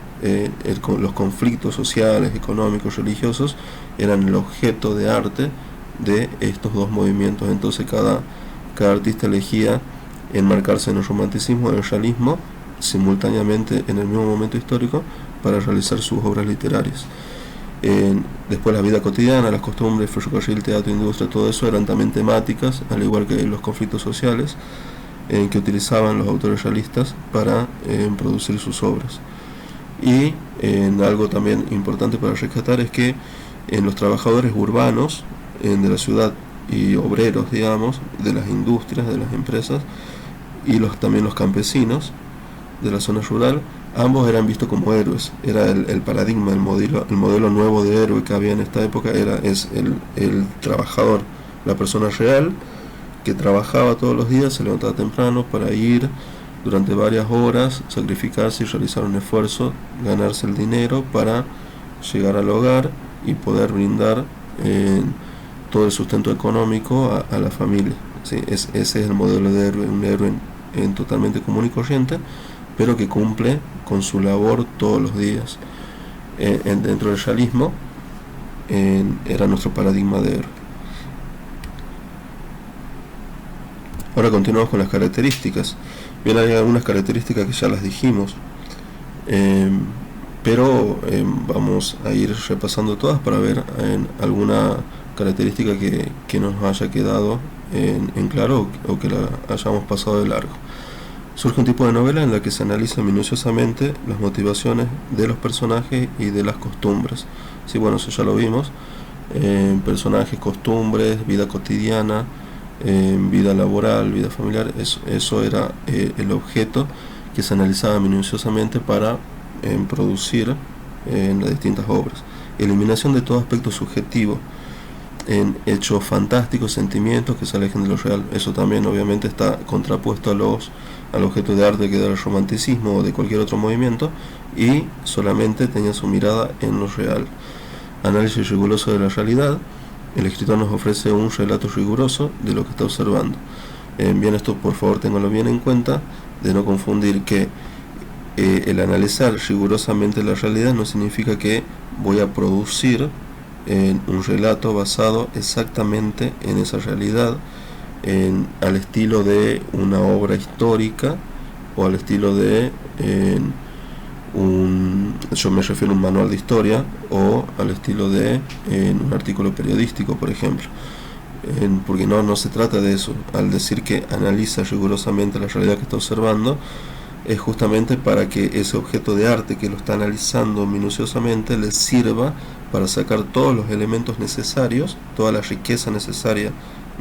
Los conflictos sociales, económicos, religiosos eran el objeto de arte de estos dos movimientos. Entonces cada artista elegía enmarcarse en el romanticismo, en el realismo, simultáneamente en el mismo momento histórico, para realizar sus obras literarias. Después la vida cotidiana, las costumbres, ferrocarril, teatro, industria, todo eso eran también temáticas, al igual que los conflictos sociales, que utilizaban los autores realistas para producir sus obras. Y algo también importante para rescatar es que los trabajadores urbanos de la ciudad y obreros, digamos, de las industrias, de las empresas, y también los campesinos de la zona rural, Ambos eran vistos como héroes, era el paradigma, el modelo nuevo de héroe que había en esta época, es el trabajador, la persona real que trabajaba todos los días, se levantaba temprano para ir durante varias horas, sacrificarse y realizar un esfuerzo, ganarse el dinero para llegar al hogar y poder brindar todo el sustento económico a la familia. ¿Sí? Ese es el modelo de héroe, un héroe totalmente común y corriente, pero que cumple con su labor todos los días. Dentro del realismo era nuestro paradigma de héroe. Ahora continuamos con las características. Bien, hay algunas características que ya las dijimos, pero vamos a ir repasando todas para ver alguna característica que nos haya quedado en claro o que la hayamos pasado de largo. Surge un tipo de novela en la que se analiza minuciosamente las motivaciones de los personajes y de las costumbres. Sí, bueno, eso ya lo vimos. Personajes, costumbres, vida cotidiana, vida laboral, vida familiar, eso era el objeto que se analizaba minuciosamente para producir en las distintas obras. Eliminación de todo aspecto subjetivo, en hechos fantásticos, sentimientos que se alejen de lo real. Eso también obviamente está contrapuesto al objeto de arte que era el romanticismo o de cualquier otro movimiento, y solamente tenía su mirada en lo real. Análisis riguroso de la realidad. El escritor nos ofrece un relato riguroso de lo que está observando. Bien, esto por favor ténganlo bien en cuenta, de no confundir que el analizar rigurosamente la realidad no significa que voy a producir un relato basado exactamente en esa realidad, al estilo de una obra histórica o al estilo de yo me refiero a un manual de historia o al estilo de un artículo periodístico, por ejemplo, porque no se trata de eso. Al decir que analiza rigurosamente la realidad que está observando, es justamente para que ese objeto de arte que lo está analizando minuciosamente le sirva para sacar todos los elementos necesarios, toda la riqueza necesaria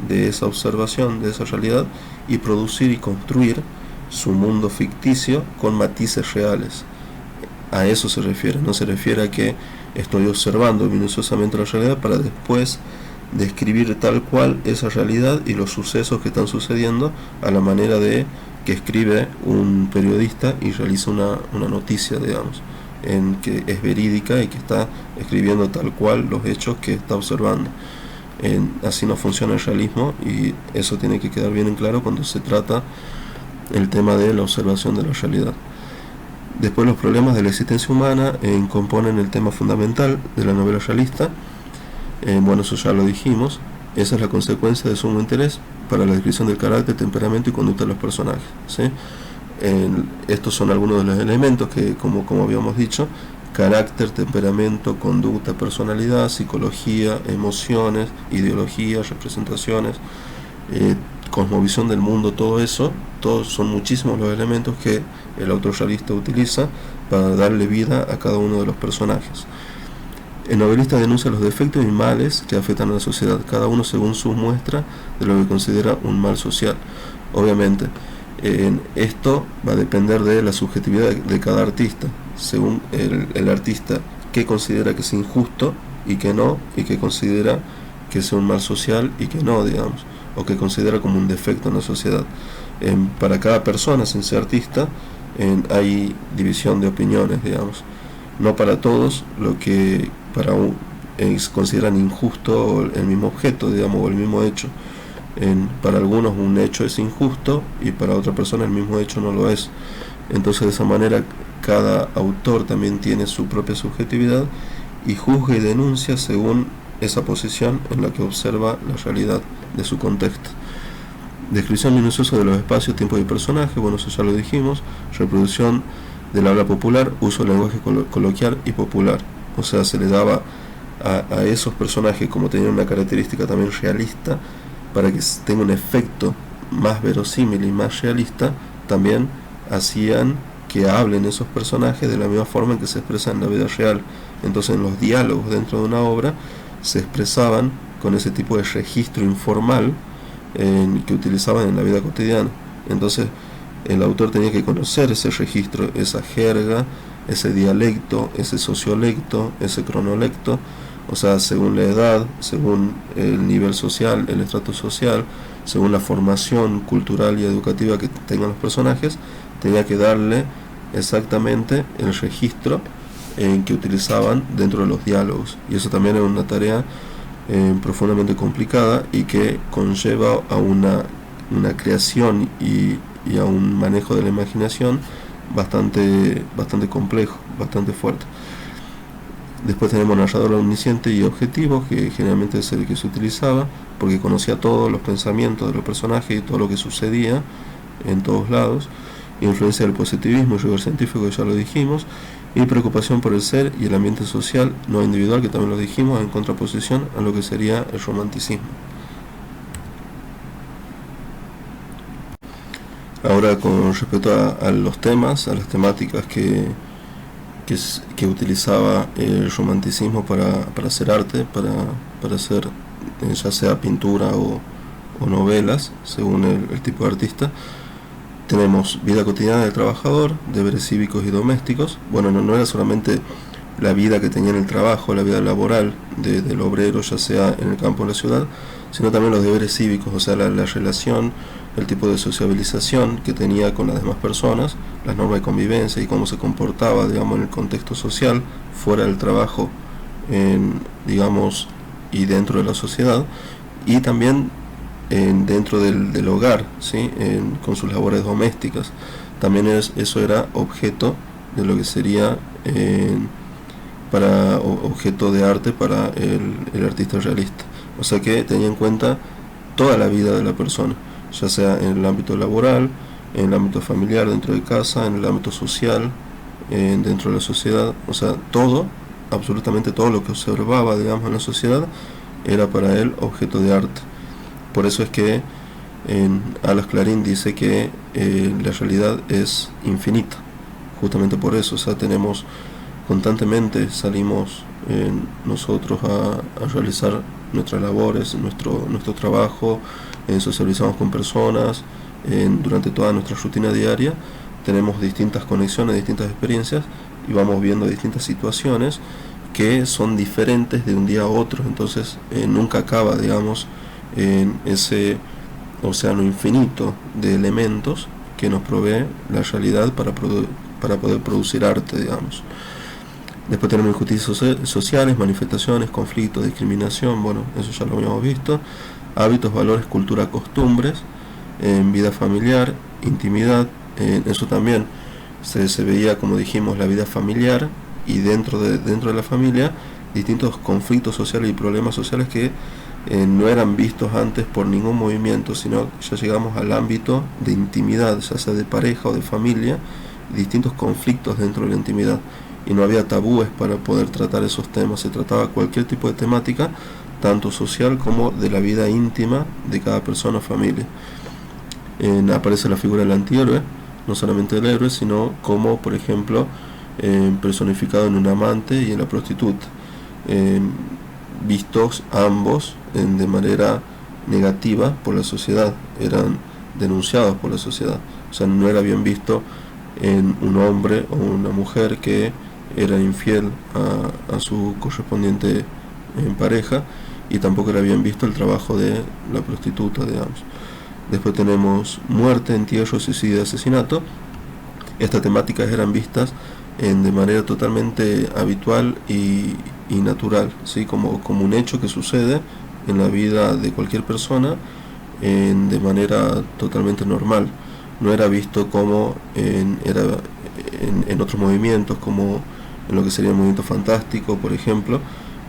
de esa observación, de esa realidad, y producir y construir su mundo ficticio con matices reales. A eso se refiere, no se refiere a que estoy observando minuciosamente la realidad para después describir tal cual esa realidad y los sucesos que están sucediendo a la manera de que escribe un periodista y realiza una noticia, digamos, en que es verídica y que está escribiendo tal cual los hechos que está observando. Así no funciona el realismo, y eso tiene que quedar bien en claro cuando se trata el tema de la observación de la realidad. Después, los problemas de la existencia humana componen el tema fundamental de la novela realista. Bueno, eso ya lo dijimos. Esa es la consecuencia de sumo interés para la descripción del carácter, temperamento y conducta de los personajes, ¿sí? Estos son algunos de los elementos que, como habíamos dicho: carácter, temperamento, conducta, personalidad, psicología, emociones, ideologías, representaciones, cosmovisión del mundo, todo eso, todos son muchísimos los elementos que el autor realista utiliza para darle vida a cada uno de los personajes. El novelista denuncia los defectos y males que afectan a la sociedad, cada uno según su muestra de lo que considera un mal social. Obviamente, esto va a depender de la subjetividad de cada artista, según el artista que considera que es injusto y que no, y que considera que es un mal social y que no, digamos, o que considera como un defecto en la sociedad. Para cada persona, sin ser artista, hay división de opiniones, digamos. No para todos lo que consideran injusto el mismo objeto, digamos, o el mismo hecho. Para algunos un hecho es injusto y para otra persona el mismo hecho no lo es. Entonces, de esa manera, cada autor también tiene su propia subjetividad y juzga y denuncia según esa posición en la que observa la realidad de su contexto. Descripción minuciosa de los espacios, tiempos y personajes, bueno, eso ya lo dijimos. Reproducción del habla popular, uso del lenguaje coloquial y popular. O sea, se le daba a esos personajes, como tenían una característica también realista, para que tenga un efecto más verosímil y más realista, también hacían que hablen esos personajes de la misma forma en que se expresan en la vida real. Entonces, en los diálogos dentro de una obra se expresaban con ese tipo de registro informal que utilizaban en la vida cotidiana. Entonces, el autor tenía que conocer ese registro, esa jerga, ese dialecto, ese sociolecto, ese cronolecto, o sea, según la edad, según el nivel social, el estrato social, según la formación cultural y educativa que tengan los personajes, tenía que darle exactamente el registro que utilizaban dentro de los diálogos. Y eso también era una tarea profundamente complicada y que conlleva a una creación y a un manejo de la imaginación bastante complejo, bastante fuerte. Después tenemos narrador omnisciente y objetivo, que generalmente es el que se utilizaba porque conocía todos los pensamientos de los personajes y todo lo que sucedía en todos lados. Influencia del positivismo y rigor científico, que ya lo dijimos, y preocupación por el ser y el ambiente social, no individual, que también lo dijimos, en contraposición a lo que sería el romanticismo. Ahora, con respecto a los temas, a las temáticas que utilizaba el romanticismo para hacer arte, para hacer ya sea pintura o novelas, según el tipo de artista. Tenemos vida cotidiana del trabajador, deberes cívicos y domésticos. Bueno, no era solamente la vida que tenía en el trabajo, la vida laboral del obrero, ya sea en el campo o en la ciudad, sino también los deberes cívicos, o sea, la relación, el tipo de sociabilización que tenía con las demás personas, las normas de convivencia y cómo se comportaba, digamos, en el contexto social, fuera del trabajo, digamos, y dentro de la sociedad, y también dentro del hogar, ¿sí? Con sus labores domésticas. También eso era objeto de lo que sería objeto de arte para el artista realista. O sea que tenía en cuenta toda la vida de la persona, ya sea en el ámbito laboral, en el ámbito familiar dentro de casa, en el ámbito social, dentro de la sociedad. O sea, todo, absolutamente todo lo que observaba, digamos, en la sociedad era para él objeto de arte. Por eso es que Alas Clarín dice que la realidad es infinita, justamente por eso. O sea, tenemos constantemente, salimos nosotros a realizar nuestras labores, nuestro trabajo, socializamos con personas, durante toda nuestra rutina diaria tenemos distintas conexiones, distintas experiencias y vamos viendo distintas situaciones que son diferentes de un día a otro. Entonces nunca acaba, digamos, en ese océano infinito de elementos que nos provee la realidad para poder producir arte, digamos. Después tenemos injusticias sociales, manifestaciones, conflictos, discriminación, bueno, eso ya lo habíamos visto. Hábitos, valores, cultura, costumbres, vida familiar, intimidad, eso también se veía, como dijimos, la vida familiar, y dentro de la familia distintos conflictos sociales y problemas sociales que no eran vistos antes por ningún movimiento, sino ya llegamos al ámbito de intimidad, ya sea de pareja o de familia, distintos conflictos dentro de la intimidad, y no había tabúes para poder tratar esos temas. Se trataba cualquier tipo de temática, tanto social como de la vida íntima de cada persona o familia. Aparece la figura del antihéroe, no solamente del héroe, sino como, por ejemplo, personificado en un amante y en la prostituta, vistos ambos de manera negativa por la sociedad, eran denunciados por la sociedad. O sea, no era bien visto en un hombre o una mujer que era infiel a su correspondiente pareja, y tampoco era bien visto el trabajo de la prostituta, digamos. Después tenemos muerte, entierro, suicidio, asesinato. Estas temáticas eran vistas de manera totalmente habitual y natural, ¿sí? como un hecho que sucede en la vida de cualquier persona, de manera totalmente normal. No era visto como en otros movimientos, como en lo que sería el movimiento fantástico, por ejemplo,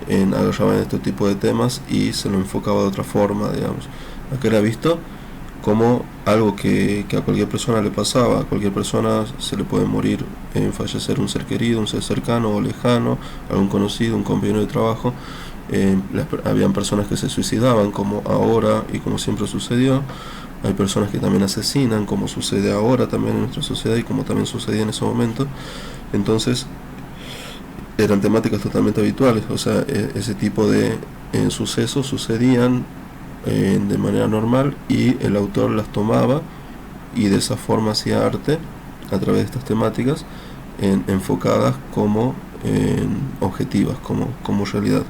agarraban este tipo de temas y se lo enfocaba de otra forma, digamos. Acá era visto como algo que a cualquier persona le pasaba. A cualquier persona se le puede morir, fallecer un ser querido, un ser cercano o lejano, algún conocido, un compañero de trabajo. Habían personas que se suicidaban, como ahora y como siempre sucedió. Hay personas que también asesinan, como sucede ahora también en nuestra sociedad y como también sucedía en ese momento. Entonces eran temáticas totalmente habituales. O sea, ese tipo de sucesos sucedían de manera normal, y el autor las tomaba y de esa forma hacía arte a través de estas temáticas enfocadas como objetivas, como realidad.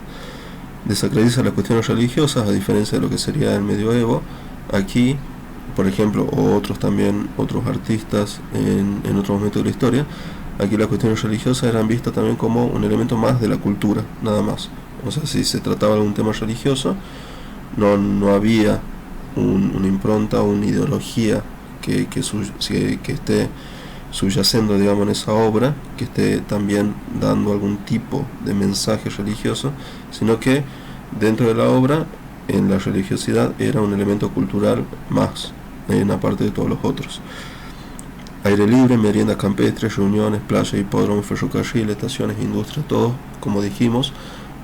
Desacraliza las cuestiones religiosas, a diferencia de lo que sería el medioevo. Aquí, por ejemplo, o otros también, otros artistas en otros momentos de la historia, aquí las cuestiones religiosas eran vistas también como un elemento más de la cultura, nada más. O sea, si se trataba de un tema religioso, no había una impronta o una ideología que esté subyacendo, digamos, en esa obra, que esté también dando algún tipo de mensaje religioso, sino que dentro de la obra, en la religiosidad, era un elemento cultural más, aparte de todos los otros. Aire libre, meriendas campestres, reuniones, playa, hipódromo, ferrocarril, estaciones, industria, todo, como dijimos,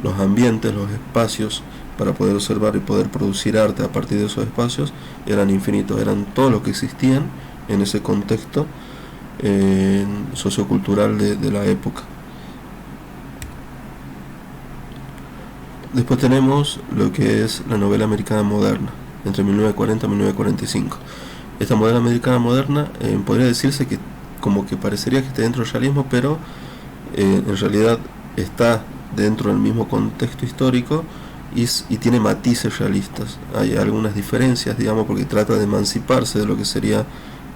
los ambientes, los espacios para poder observar y poder producir arte a partir de esos espacios eran infinitos, eran todo lo que existían en ese contexto sociocultural de la época. Después tenemos lo que es la novela americana moderna, entre 1940 y 1945. Esta novela americana moderna podría decirse que como que parecería que está dentro del realismo, pero en realidad está dentro del mismo contexto histórico y tiene matices realistas. Hay algunas diferencias, digamos, porque trata de emanciparse de lo que sería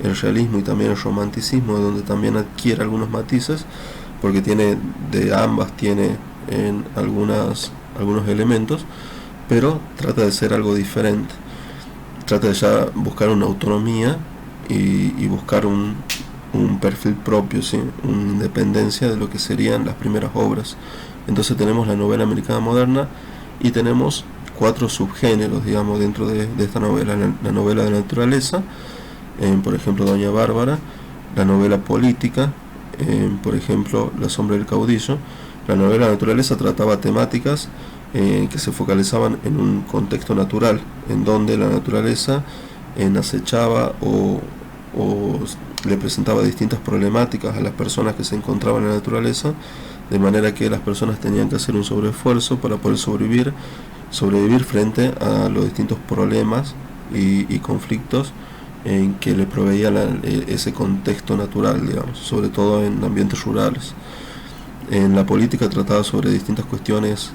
el realismo y también el romanticismo, donde también adquiere algunos matices, porque tiene de ambas, tiene en algunos elementos, pero trata de ser algo diferente. Trata de ya buscar una autonomía y buscar un perfil propio, ¿sí? Una independencia de lo que serían las primeras obras. Entonces tenemos la novela americana moderna y tenemos 4 subgéneros, digamos, dentro de esta novela. La novela de la naturaleza, por ejemplo, Doña Bárbara; la novela política, por ejemplo, La sombra del caudillo. La novela de la naturaleza trataba temáticas que se focalizaban en un contexto natural, en donde la naturaleza acechaba o le presentaba distintas problemáticas a las personas que se encontraban en la naturaleza, de manera que las personas tenían que hacer un sobreesfuerzo para poder sobrevivir frente a los distintos problemas y conflictos en que le proveía ese contexto natural, digamos, sobre todo en ambientes rurales. En la política trataba sobre distintas cuestiones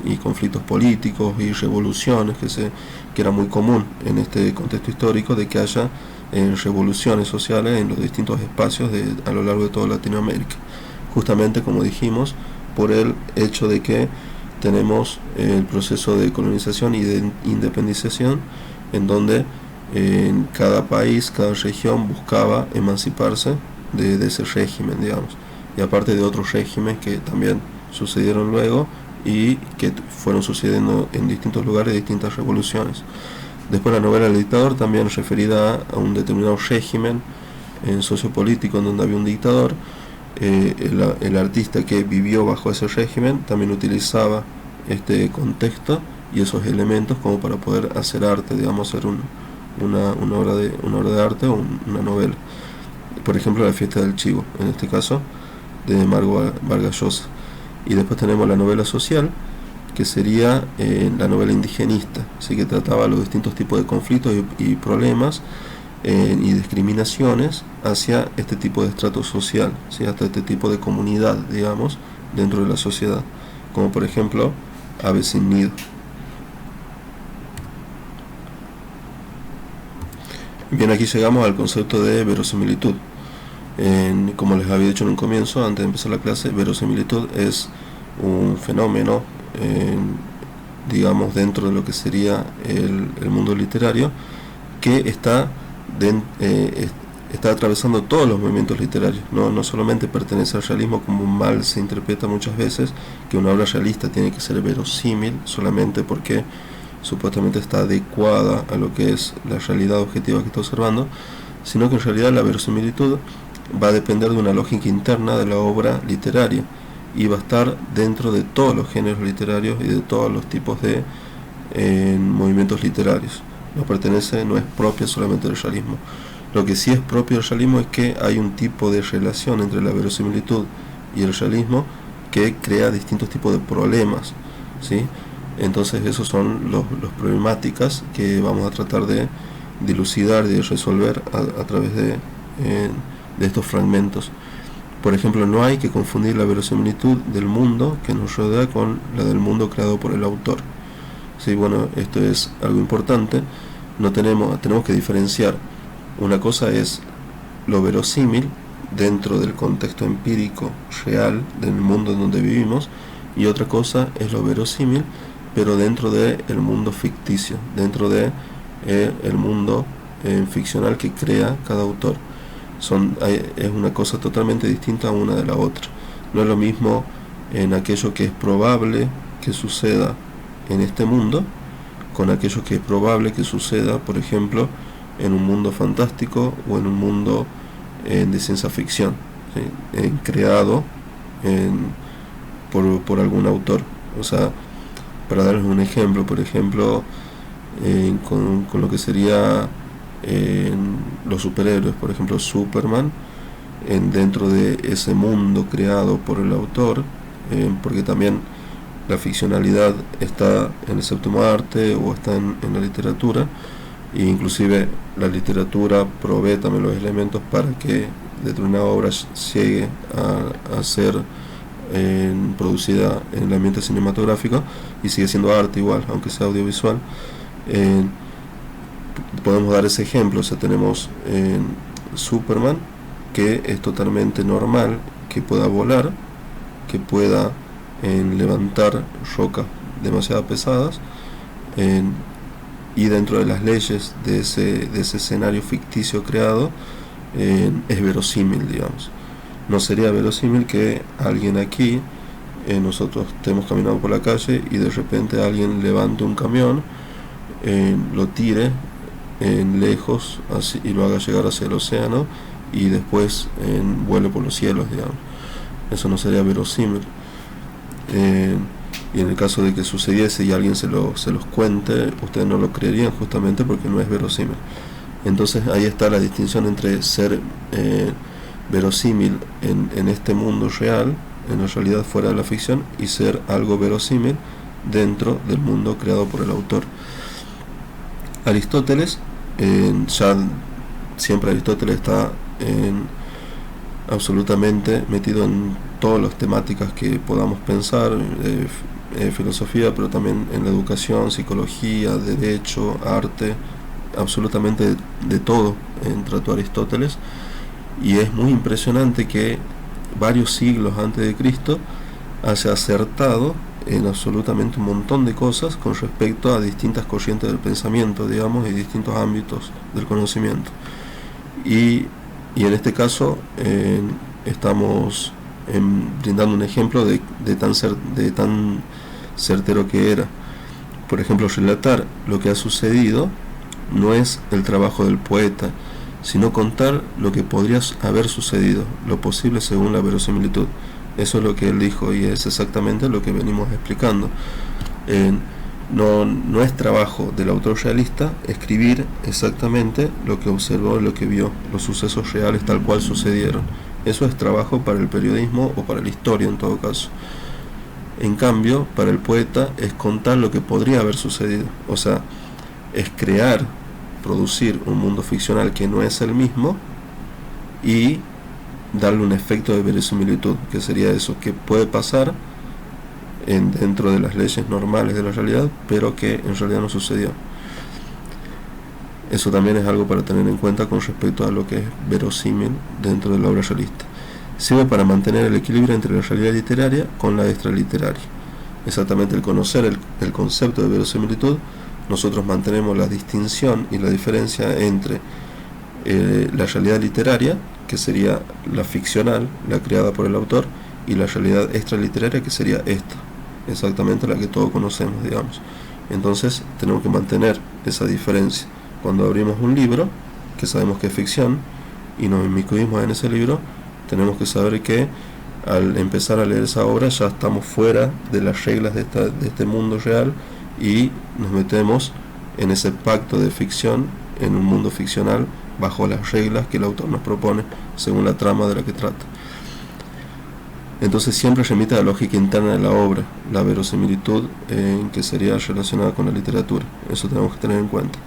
y conflictos políticos y revoluciones, que era muy común en este contexto histórico, de que haya revoluciones sociales en los distintos espacios a lo largo de toda Latinoamérica. Justamente, como dijimos, por el hecho de que tenemos el proceso de colonización y de independización, en donde en cada país, cada región buscaba emanciparse de ese régimen, digamos, y aparte de otros regímenes que también sucedieron luego y que fueron sucediendo en distintos lugares, distintas revoluciones. Después la novela del dictador, también referida a un determinado régimen sociopolítico en donde había un dictador. El artista que vivió bajo ese régimen también utilizaba este contexto y esos elementos como para poder hacer arte, digamos, hacer una obra de arte o una novela. Por ejemplo, La fiesta del chivo, en este caso, de Margo Vargas Llosa. Y después tenemos la novela social, que sería la novela indigenista, así que trataba los distintos tipos de conflictos y problemas y discriminaciones hacia este tipo de estrato social, ¿sí? Hasta este tipo de comunidad, digamos, dentro de la sociedad, como por ejemplo Ave sin nido. Bien, aquí llegamos al concepto de verosimilitud. Como les había dicho en un comienzo, antes de empezar la clase, verosimilitud es un fenómeno, digamos, dentro de lo que sería el mundo literario, que está atravesando todos los movimientos literarios. No solamente pertenece al realismo, como mal se interpreta muchas veces, que una obra realista tiene que ser verosímil solamente porque supuestamente está adecuada a lo que es la realidad objetiva que está observando, sino que en realidad la verosimilitud va a depender de una lógica interna de la obra literaria y va a estar dentro de todos los géneros literarios y de todos los tipos de movimientos literarios. No es propia solamente del realismo. Lo que sí es propio del realismo es que hay un tipo de relación entre la verosimilitud y el realismo que crea distintos tipos de problemas, ¿sí? Entonces esos son los problemáticas que vamos a tratar de dilucidar y de resolver a través de estos fragmentos. Por ejemplo, no hay que confundir la verosimilitud del mundo que nos rodea con la del mundo creado por el autor. Sí, bueno, esto es algo importante. Tenemos que diferenciar. Una cosa es lo verosímil dentro del contexto empírico real del mundo en donde vivimos, y otra cosa es lo verosímil pero dentro del mundo ficticio, dentro de el mundo ficcional que crea cada autor. Es una cosa totalmente distinta una de la otra. No es lo mismo en aquello que es probable que suceda en este mundo con aquello que es probable que suceda, por ejemplo, en un mundo fantástico o en un mundo de ciencia ficción, ¿sí? Creado por algún autor. O sea, para darles un ejemplo, por ejemplo, con lo que sería los superhéroes, por ejemplo Superman, dentro de ese mundo creado por el autor, porque también la ficcionalidad está en el séptimo arte o está en la literatura, e inclusive la literatura provee también los elementos para que determinada obra llegue a ser producida en el ambiente cinematográfico y sigue siendo arte igual, aunque sea audiovisual. Podemos dar ese ejemplo. O sea, tenemos Superman, que es totalmente normal que pueda volar, que pueda levantar rocas demasiado pesadas, y dentro de las leyes de ese escenario ficticio creado, es verosímil, digamos. No sería verosímil que alguien aquí, nosotros estemos caminando por la calle y de repente alguien levante un camión, lo tire lejos así, y lo haga llegar hacia el océano y después vuele por los cielos, digamos. Eso no sería verosímil. Y en el caso de que sucediese y alguien se los cuente, ustedes no lo creerían, justamente porque no es verosímil. Entonces ahí está la distinción entre ser verosímil en este mundo real, en la realidad fuera de la ficción, y ser algo verosímil dentro del mundo creado por el autor. Aristóteles, ya siempre Aristóteles está absolutamente metido en todas las temáticas que podamos pensar, filosofía, pero también en la educación, psicología, derecho, arte, absolutamente de todo trató Aristóteles. Y es muy impresionante que varios siglos antes de Cristo haya acertado en absolutamente un montón de cosas con respecto a distintas corrientes del pensamiento, digamos, y distintos ámbitos del conocimiento. Y en este caso estamos brindando un ejemplo de tan certero que era. Por ejemplo, relatar lo que ha sucedido no es el trabajo del poeta, sino contar lo que podría haber sucedido, lo posible según la verosimilitud. Eso es lo que él dijo y es exactamente lo que venimos explicando. No es trabajo del autor realista escribir exactamente lo que observó, lo que vio, los sucesos reales tal cual sucedieron. Eso es trabajo para el periodismo o para la historia en todo caso. En cambio, para el poeta es contar lo que podría haber sucedido. O sea, es producir un mundo ficcional que no es el mismo y darle un efecto de verosimilitud, que sería eso, que puede pasar dentro de las leyes normales de la realidad, pero que en realidad no sucedió. Eso también es algo para tener en cuenta con respecto a lo que es verosímil dentro de la obra realista. Sirve para mantener el equilibrio entre la realidad literaria con la extraliteraria. Exactamente, el conocer el concepto de verosimilitud, nosotros mantenemos la distinción y la diferencia entre la realidad literaria, que sería la ficcional, la creada por el autor, y la realidad extraliteraria, que sería esta, exactamente la que todos conocemos, digamos. Entonces tenemos que mantener esa diferencia. Cuando abrimos un libro, que sabemos que es ficción, y nos inmiscuimos en ese libro, tenemos que saber que al empezar a leer esa obra ya estamos fuera de las reglas de este mundo real y nos metemos en ese pacto de ficción, en un mundo ficcional, bajo las reglas que el autor nos propone según la trama de la que trata. Entonces siempre remite a la lógica interna de la obra, la verosimilitud que sería relacionada con la literatura. Eso tenemos que tener en cuenta.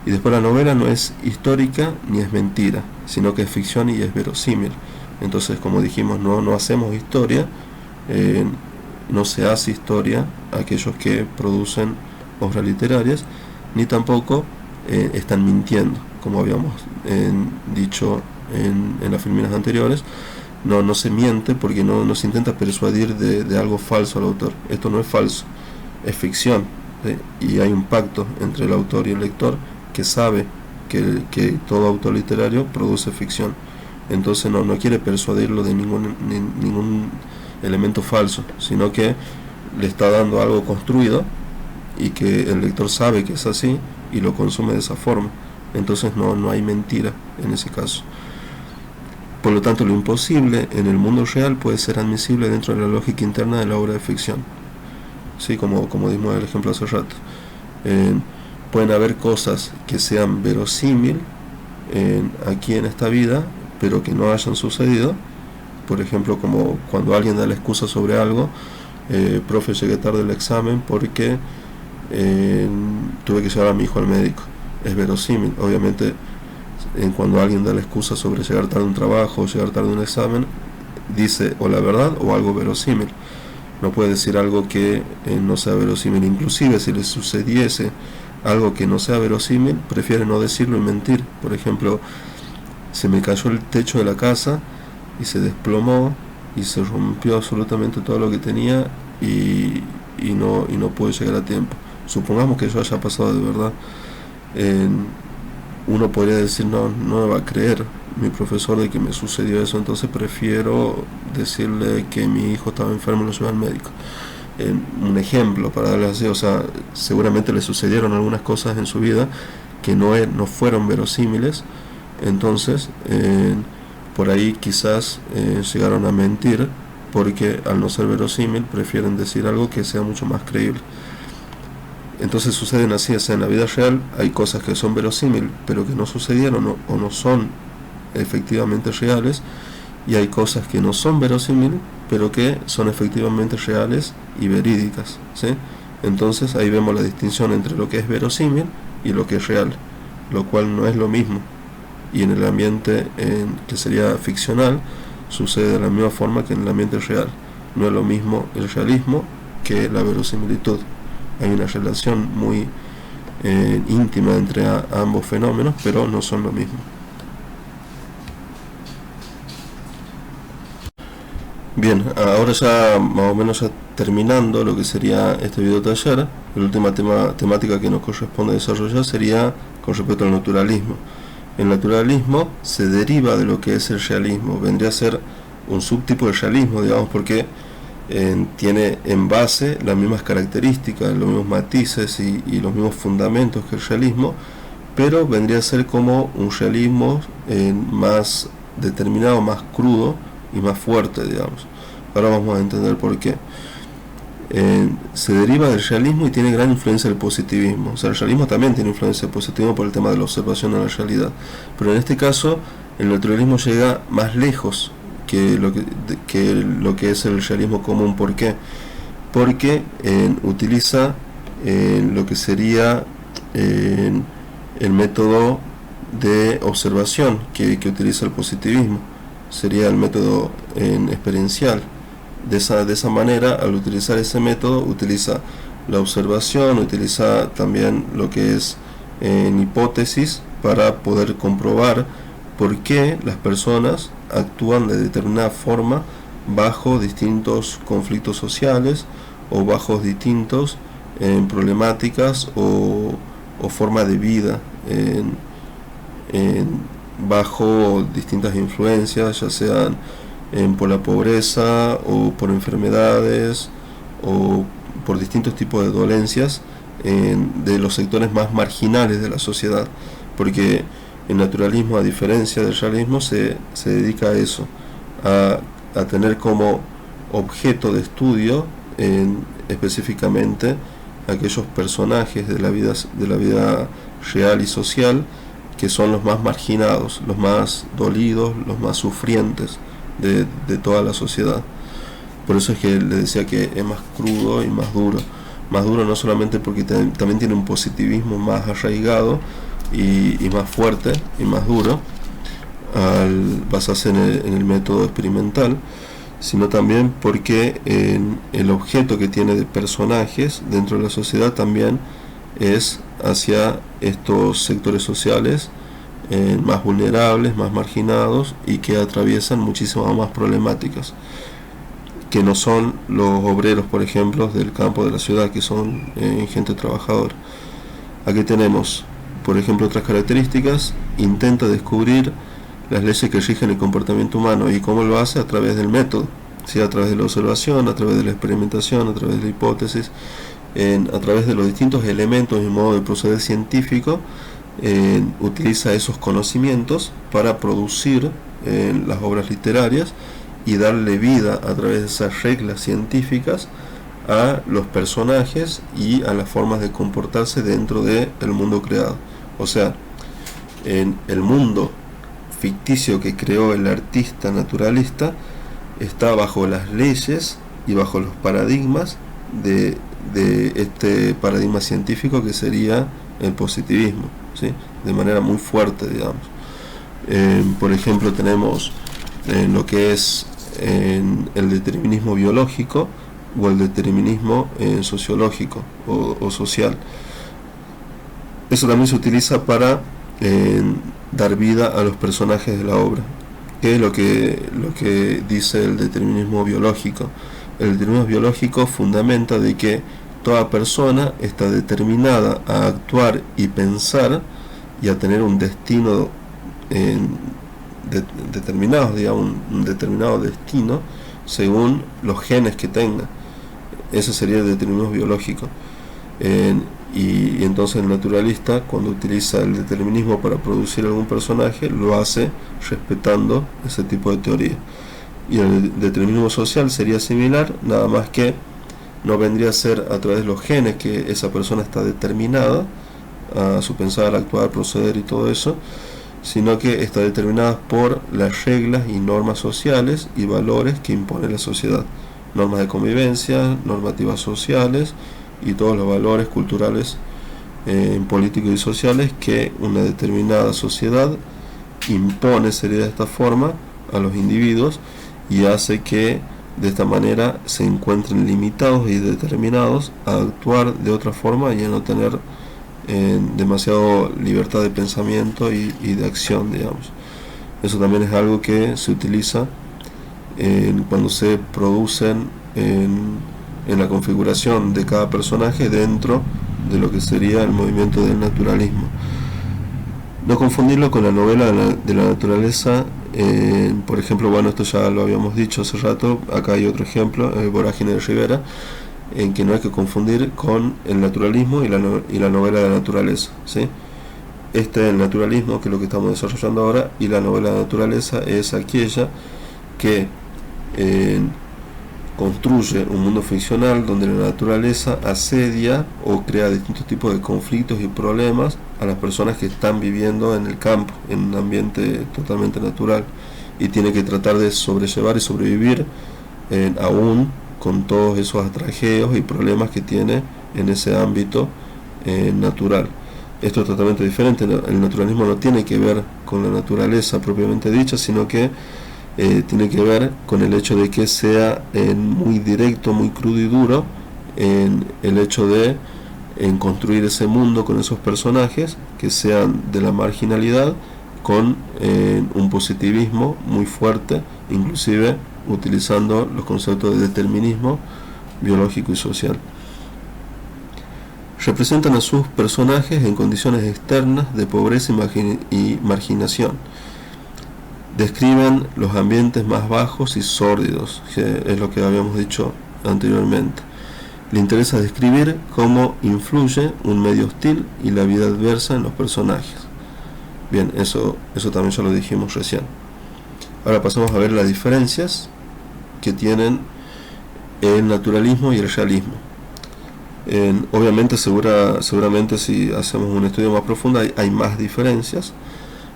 Y después la novela no es histórica ni es mentira, sino que es ficción y es verosímil. Entonces, como dijimos, no hacemos historia, no se hace historia a aquellos que producen obras literarias, ni tampoco están mintiendo, como habíamos dicho en las filminas anteriores. No se miente porque no se intenta persuadir de algo falso al autor. Esto no es falso, es ficción, ¿sí? Y hay un pacto entre el autor y el lector que sabe que todo autor literario produce ficción. Entonces no quiere persuadirlo de ningún elemento falso, sino que le está dando algo construido y que el lector sabe que es así y lo consume de esa forma. Entonces no hay mentira en ese caso. Por lo tanto, lo imposible en el mundo real puede ser admisible dentro de la lógica interna de la obra de ficción. Sí, como dimos el ejemplo hace rato. Pueden haber cosas que sean verosímil aquí en esta vida, pero que no hayan sucedido. Por ejemplo, como cuando alguien da la excusa sobre algo, profe, llegué tarde al examen porque tuve que llevar a mi hijo al médico. Es verosímil. Obviamente, cuando alguien da la excusa sobre llegar tarde a un trabajo o llegar tarde a un examen, dice o la verdad o algo verosímil. No puede decir algo que no sea verosímil. Inclusive si le sucediese algo que no sea verosímil, prefiere no decirlo y mentir. Por ejemplo, se me cayó el techo de la casa y se desplomó y se rompió absolutamente todo lo que tenía y no pude llegar a tiempo. Supongamos que eso haya pasado de verdad. Uno podría decir, no me va a creer mi profesor de que me sucedió eso, entonces prefiero decirle que mi hijo estaba enfermo y lo llevé al médico. Un ejemplo para darle así, o sea, seguramente le sucedieron algunas cosas en su vida que no fueron verosímiles, entonces por ahí quizás llegaron a mentir, porque al no ser verosímil prefieren decir algo que sea mucho más creíble. Entonces suceden así, o sea, en la vida real hay cosas que son verosímiles pero que no sucedieron o no son efectivamente reales, y hay cosas que no son verosímiles pero que son efectivamente reales y verídicas, ¿sí? Entonces ahí vemos la distinción entre lo que es verosímil y lo que es real, lo cual no es lo mismo, y en el ambiente que sería ficcional sucede de la misma forma que en el ambiente real. No es lo mismo el realismo que la verosimilitud. Hay una relación muy íntima entre ambos fenómenos, pero no son lo mismo. Bien, ahora ya más o menos ya terminando lo que sería este video taller, la última temática que nos corresponde desarrollar sería con respecto al naturalismo. El naturalismo se deriva de lo que es el realismo, vendría a ser un subtipo del realismo, digamos, porque tiene en base las mismas características, los mismos matices y los mismos fundamentos que el realismo, pero vendría a ser como un realismo más determinado, más crudo y más fuerte, digamos. Ahora vamos a entender por qué. Se deriva del realismo y tiene gran influencia del positivismo. O sea, el realismo también tiene influencia del positivismo por el tema de la observación de la realidad, pero en este caso el naturalismo llega más lejos que lo que es el realismo común. ¿Por qué? Porque utiliza lo que sería el método de observación que utiliza el positivismo, sería el método experiencial. De esa manera, al utilizar ese método, utiliza la observación, utiliza también lo que es hipótesis para poder comprobar por qué las personas actúan de determinada forma bajo distintos conflictos sociales o bajo distintos problemáticas o forma de vida, bajo distintas influencias, ya sean por la pobreza o por enfermedades o por distintos tipos de dolencias de los sectores más marginales de la sociedad, porque el naturalismo, a diferencia del realismo, se dedica a eso, a tener como objeto de estudio específicamente aquellos personajes de la vida real y social que son los más marginados, los más dolidos, los más sufrientes de toda la sociedad. Por eso es que le decía que es más crudo y más duro no solamente porque también tiene un positivismo más arraigado, y más fuerte y más duro al basarse en el método experimental, sino también porque el objeto que tiene de personajes dentro de la sociedad también es hacia estos sectores sociales más vulnerables, más marginados y que atraviesan muchísimas más problemáticas, que no son los obreros, por ejemplo, del campo de la ciudad, que son gente trabajadora. Aquí tenemos, por ejemplo, otras características. Intenta descubrir las leyes que rigen el comportamiento humano. ¿Y cómo lo hace? A través del método, ¿sí? A través de la observación, a través de la experimentación, a través de la hipótesis, a través de los distintos elementos y modo de proceder científico. Utiliza esos conocimientos para producir las obras literarias y darle vida a través de esas reglas científicas a los personajes y a las formas de comportarse dentro del mundo creado. O sea, en el mundo ficticio que creó el artista naturalista está bajo las leyes y bajo los paradigmas de este paradigma científico que sería el positivismo, ¿sí? De manera muy fuerte, digamos. Por ejemplo, tenemos lo que es el determinismo biológico o el determinismo sociológico o social. Eso también se utiliza para dar vida a los personajes de la obra. ¿Qué es lo que dice el determinismo biológico? El determinismo biológico fundamenta de que toda persona está determinada a actuar y pensar y a tener un destino determinado, digamos, un determinado destino según los genes que tenga. Ese sería el determinismo biológico. Y entonces el naturalista, cuando utiliza el determinismo para producir algún personaje, lo hace respetando ese tipo de teoría. Y el determinismo social sería similar, nada más que no vendría a ser a través de los genes que esa persona está determinada a su pensar, actuar, proceder y todo eso, sino que está determinada por las reglas y normas sociales y valores que impone la sociedad, normas de convivencia, normativas sociales y todos los valores culturales, políticos y sociales que una determinada sociedad impone, sería de esta forma, a los individuos y hace que de esta manera se encuentren limitados y determinados a actuar de otra forma y a no tener demasiado libertad de pensamiento y de acción, digamos. Eso también es algo que se utiliza cuando se producen en la configuración de cada personaje dentro de lo que sería el movimiento del naturalismo. No confundirlo con la novela de la naturaleza. Por ejemplo, bueno, esto ya lo habíamos dicho hace rato, acá hay otro ejemplo, Vorágine de Rivera, en que no hay que confundir con el naturalismo y la novela de la naturaleza, ¿sí? Este es el naturalismo, que es lo que estamos desarrollando ahora, y la novela de la naturaleza es aquella que construye un mundo ficcional donde la naturaleza asedia o crea distintos tipos de conflictos y problemas a las personas que están viviendo en el campo, en un ambiente totalmente natural, y tiene que tratar de sobrellevar y sobrevivir aún con todos esos atrajeos y problemas que tiene en ese ámbito natural. Esto es totalmente diferente. El naturalismo no tiene que ver con la naturaleza propiamente dicha, sino que tiene que ver con el hecho de que sea muy directo, muy crudo y duro en el hecho de construir ese mundo con esos personajes que sean de la marginalidad, con un positivismo muy fuerte, inclusive utilizando los conceptos de determinismo biológico y social. Representan a sus personajes en condiciones externas de pobreza y marginación. Describen los ambientes más bajos y sórdidos, que es lo que habíamos dicho anteriormente. Le interesa describir cómo influye un medio hostil y la vida adversa en los personajes. Bien, eso también ya lo dijimos recién. Ahora pasamos a ver las diferencias que tienen el naturalismo y el realismo. Obviamente, seguramente si hacemos un estudio más profundo hay más diferencias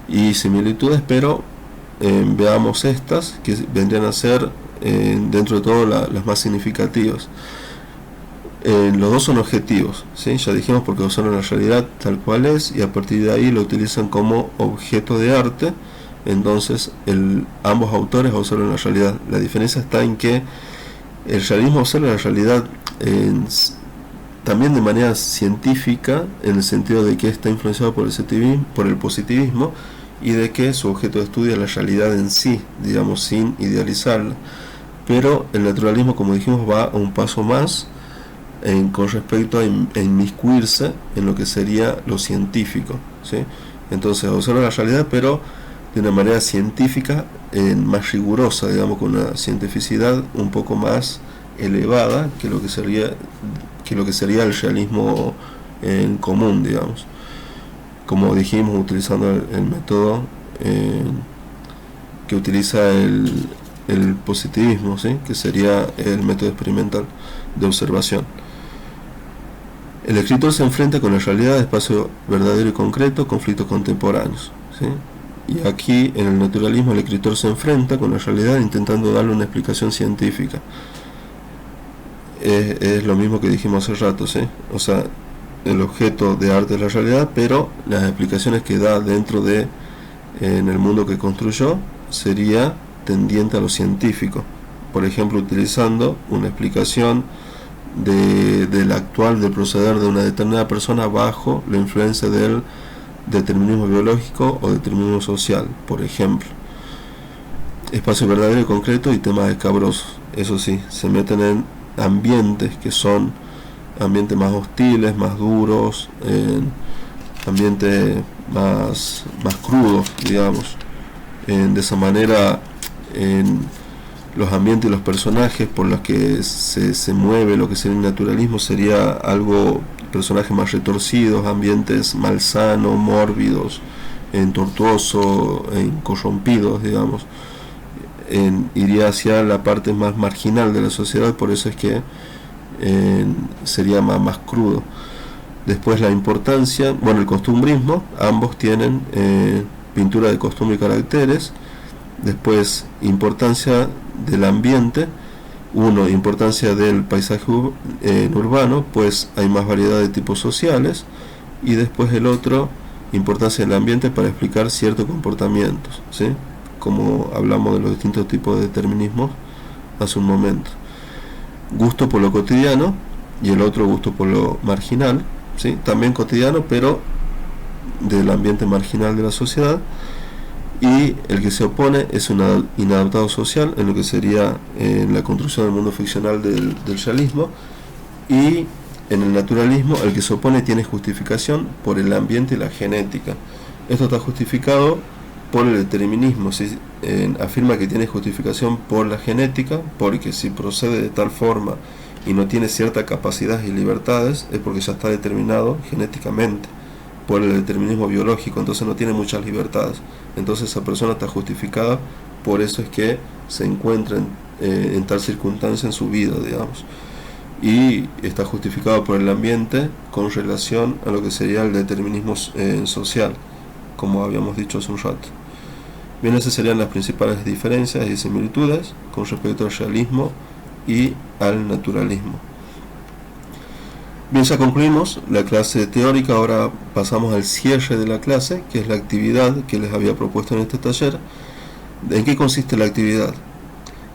y similitudes, pero veamos estas que vendrían a ser dentro de todo las más significativas. Los dos son objetivos, ¿sí? Ya dijimos, porque observan la realidad tal cual es y a partir de ahí lo utilizan como objeto de arte. Entonces ambos autores observan la realidad. La diferencia está en que el realismo observa la realidad también de manera científica, en el sentido de que está influenciado por el positivismo y de que su objeto de estudio es la realidad en sí, digamos, sin idealizarla. Pero el naturalismo, como dijimos, va a un paso más con respecto a inmiscuirse en lo que sería lo científico, ¿sí? Entonces observa la realidad, pero de una manera científica, más rigurosa, digamos, con una cientificidad un poco más elevada que lo que sería el realismo en común, digamos. Como dijimos, utilizando el método que utiliza el positivismo, ¿sí? Que sería el método experimental de observación. El escritor se enfrenta con la realidad, espacio verdadero y concreto, conflictos contemporáneos, ¿sí? Y aquí, en el naturalismo, el escritor se enfrenta con la realidad intentando darle una explicación científica. Es lo mismo que dijimos hace rato, ¿sí? O sea, el objeto de arte es la realidad, pero las explicaciones que da dentro de en el mundo que construyó sería tendiente a lo científico. Por ejemplo, utilizando una explicación del actual, del proceder de una determinada persona bajo la influencia del determinismo biológico o determinismo social, por ejemplo. Espacio verdadero y concreto y temas escabrosos. Eso sí, se meten en ambientes que son ambientes más hostiles, más duros, ambientes más crudos, digamos. De esa manera, los ambientes y los personajes por los que se mueve lo que sería el naturalismo sería algo, personajes más retorcidos, ambientes malsanos, mórbidos, tortuosos, corrompidos, digamos. Iría hacia la parte más marginal de la sociedad, por eso es que sería más crudo. Después la importancia, bueno, el costumbrismo, ambos tienen pintura de costumbre y caracteres. Después importancia del ambiente, importancia del paisaje urbano, pues hay más variedad de tipos sociales. Y después el otro, importancia del ambiente para explicar ciertos comportamientos, ¿sí? Como hablamos de los distintos tipos de determinismos hace un momento. Gusto por lo cotidiano y el otro gusto por lo marginal, ¿sí? También cotidiano, pero del ambiente marginal de la sociedad. Y el que se opone es un inadaptado social, en lo que sería la construcción del mundo ficcional del realismo. Y en el naturalismo, el que se opone tiene justificación por el ambiente y la genética. Esto está justificado por el determinismo, ¿sí? Afirma que tiene justificación por la genética, porque si procede de tal forma y no tiene ciertas capacidades y libertades, es porque ya está determinado genéticamente por el determinismo biológico, entonces no tiene muchas libertades. Entonces esa persona está justificada, por eso es que se encuentra en tal circunstancia en su vida, digamos. Y está justificado por el ambiente con relación a lo que sería el determinismo social, como habíamos dicho hace un rato. Bien, esas serían las principales diferencias y similitudes con respecto al realismo y al naturalismo. Bien, ya concluimos la clase teórica, ahora pasamos al cierre de la clase, que es la actividad que les había propuesto en este taller. ¿En qué consiste la actividad?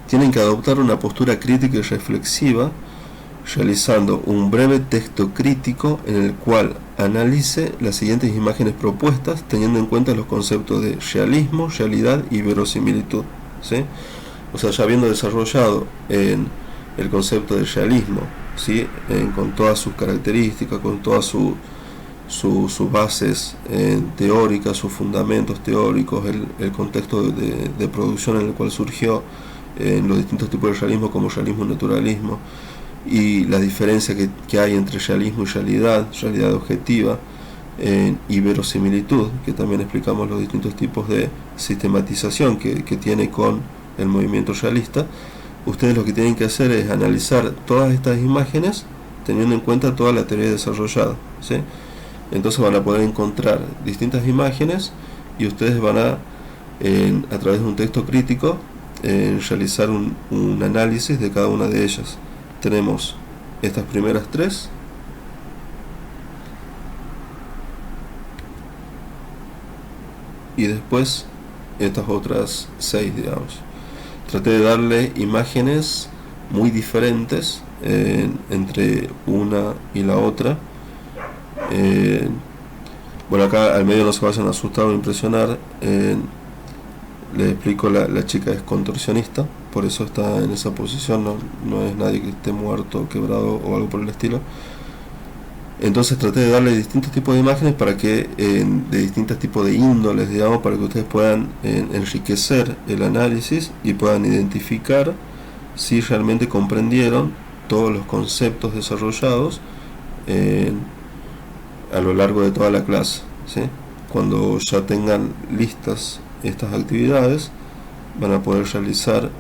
Tienen que adoptar una postura crítica y reflexiva, realizando un breve texto crítico en el cual analice las siguientes imágenes propuestas, teniendo en cuenta los conceptos de realismo, realidad y verosimilitud, ¿sí? O sea, ya habiendo desarrollado en el concepto de realismo, ¿sí? Con todas sus características, con todas sus bases teóricas, sus fundamentos teóricos, el contexto de producción en el cual surgió, los distintos tipos de realismo como realismo y naturalismo, y la diferencia que hay entre realismo y realidad objetiva, y verosimilitud, que también explicamos los distintos tipos de sistematización que tiene con el movimiento realista. Ustedes lo que tienen que hacer es analizar todas estas imágenes teniendo en cuenta toda la teoría desarrollada, ¿sí? Entonces van a poder encontrar distintas imágenes y ustedes van a través de un texto crítico realizar un análisis de cada una de ellas. Tenemos estas primeras 3 y después estas otras 6, digamos. Traté de darle imágenes muy diferentes entre una y la otra. Bueno, acá al medio no se vayan a asustar o impresionar. Les explico, la chica es contorsionista, por eso está en esa posición, no es nadie que esté muerto, quebrado o algo por el estilo. Entonces traté de darle distintos tipos de imágenes para que, de distintos tipos de índoles, digamos, para que ustedes puedan enriquecer el análisis y puedan identificar si realmente comprendieron todos los conceptos desarrollados a lo largo de toda la clase, ¿sí? Cuando ya tengan listas estas actividades, van a poder realizar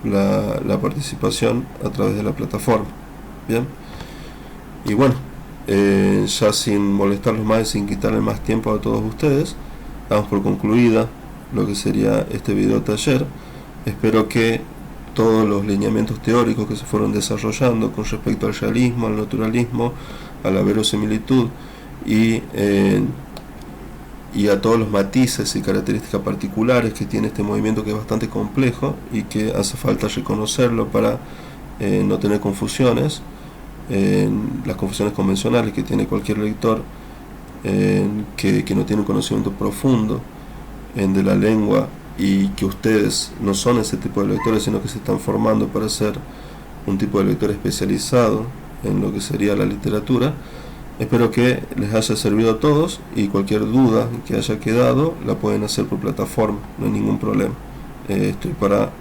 la participación a través de la plataforma. Bien, y bueno, ya sin molestarlos más y sin quitarle más tiempo a todos ustedes, damos por concluida lo que sería este video taller. Espero que todos los lineamientos teóricos que se fueron desarrollando con respecto al realismo, al naturalismo, a la verosimilitud y a todos los matices y características particulares que tiene este movimiento, que es bastante complejo y que hace falta reconocerlo para no tener confusiones, las confusiones convencionales que tiene cualquier lector que no tiene un conocimiento profundo de la lengua, y que ustedes no son ese tipo de lectores, sino que se están formando para ser un tipo de lector especializado en lo que sería la literatura. Espero que les haya servido a todos, y cualquier duda que haya quedado la pueden hacer por plataforma, no hay ningún problema. Estoy para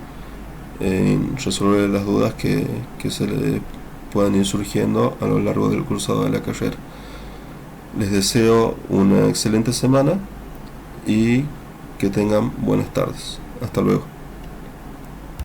resolver las dudas que se les puedan ir surgiendo a lo largo del cursado de la carrera. Les deseo una excelente semana y que tengan buenas tardes. Hasta luego.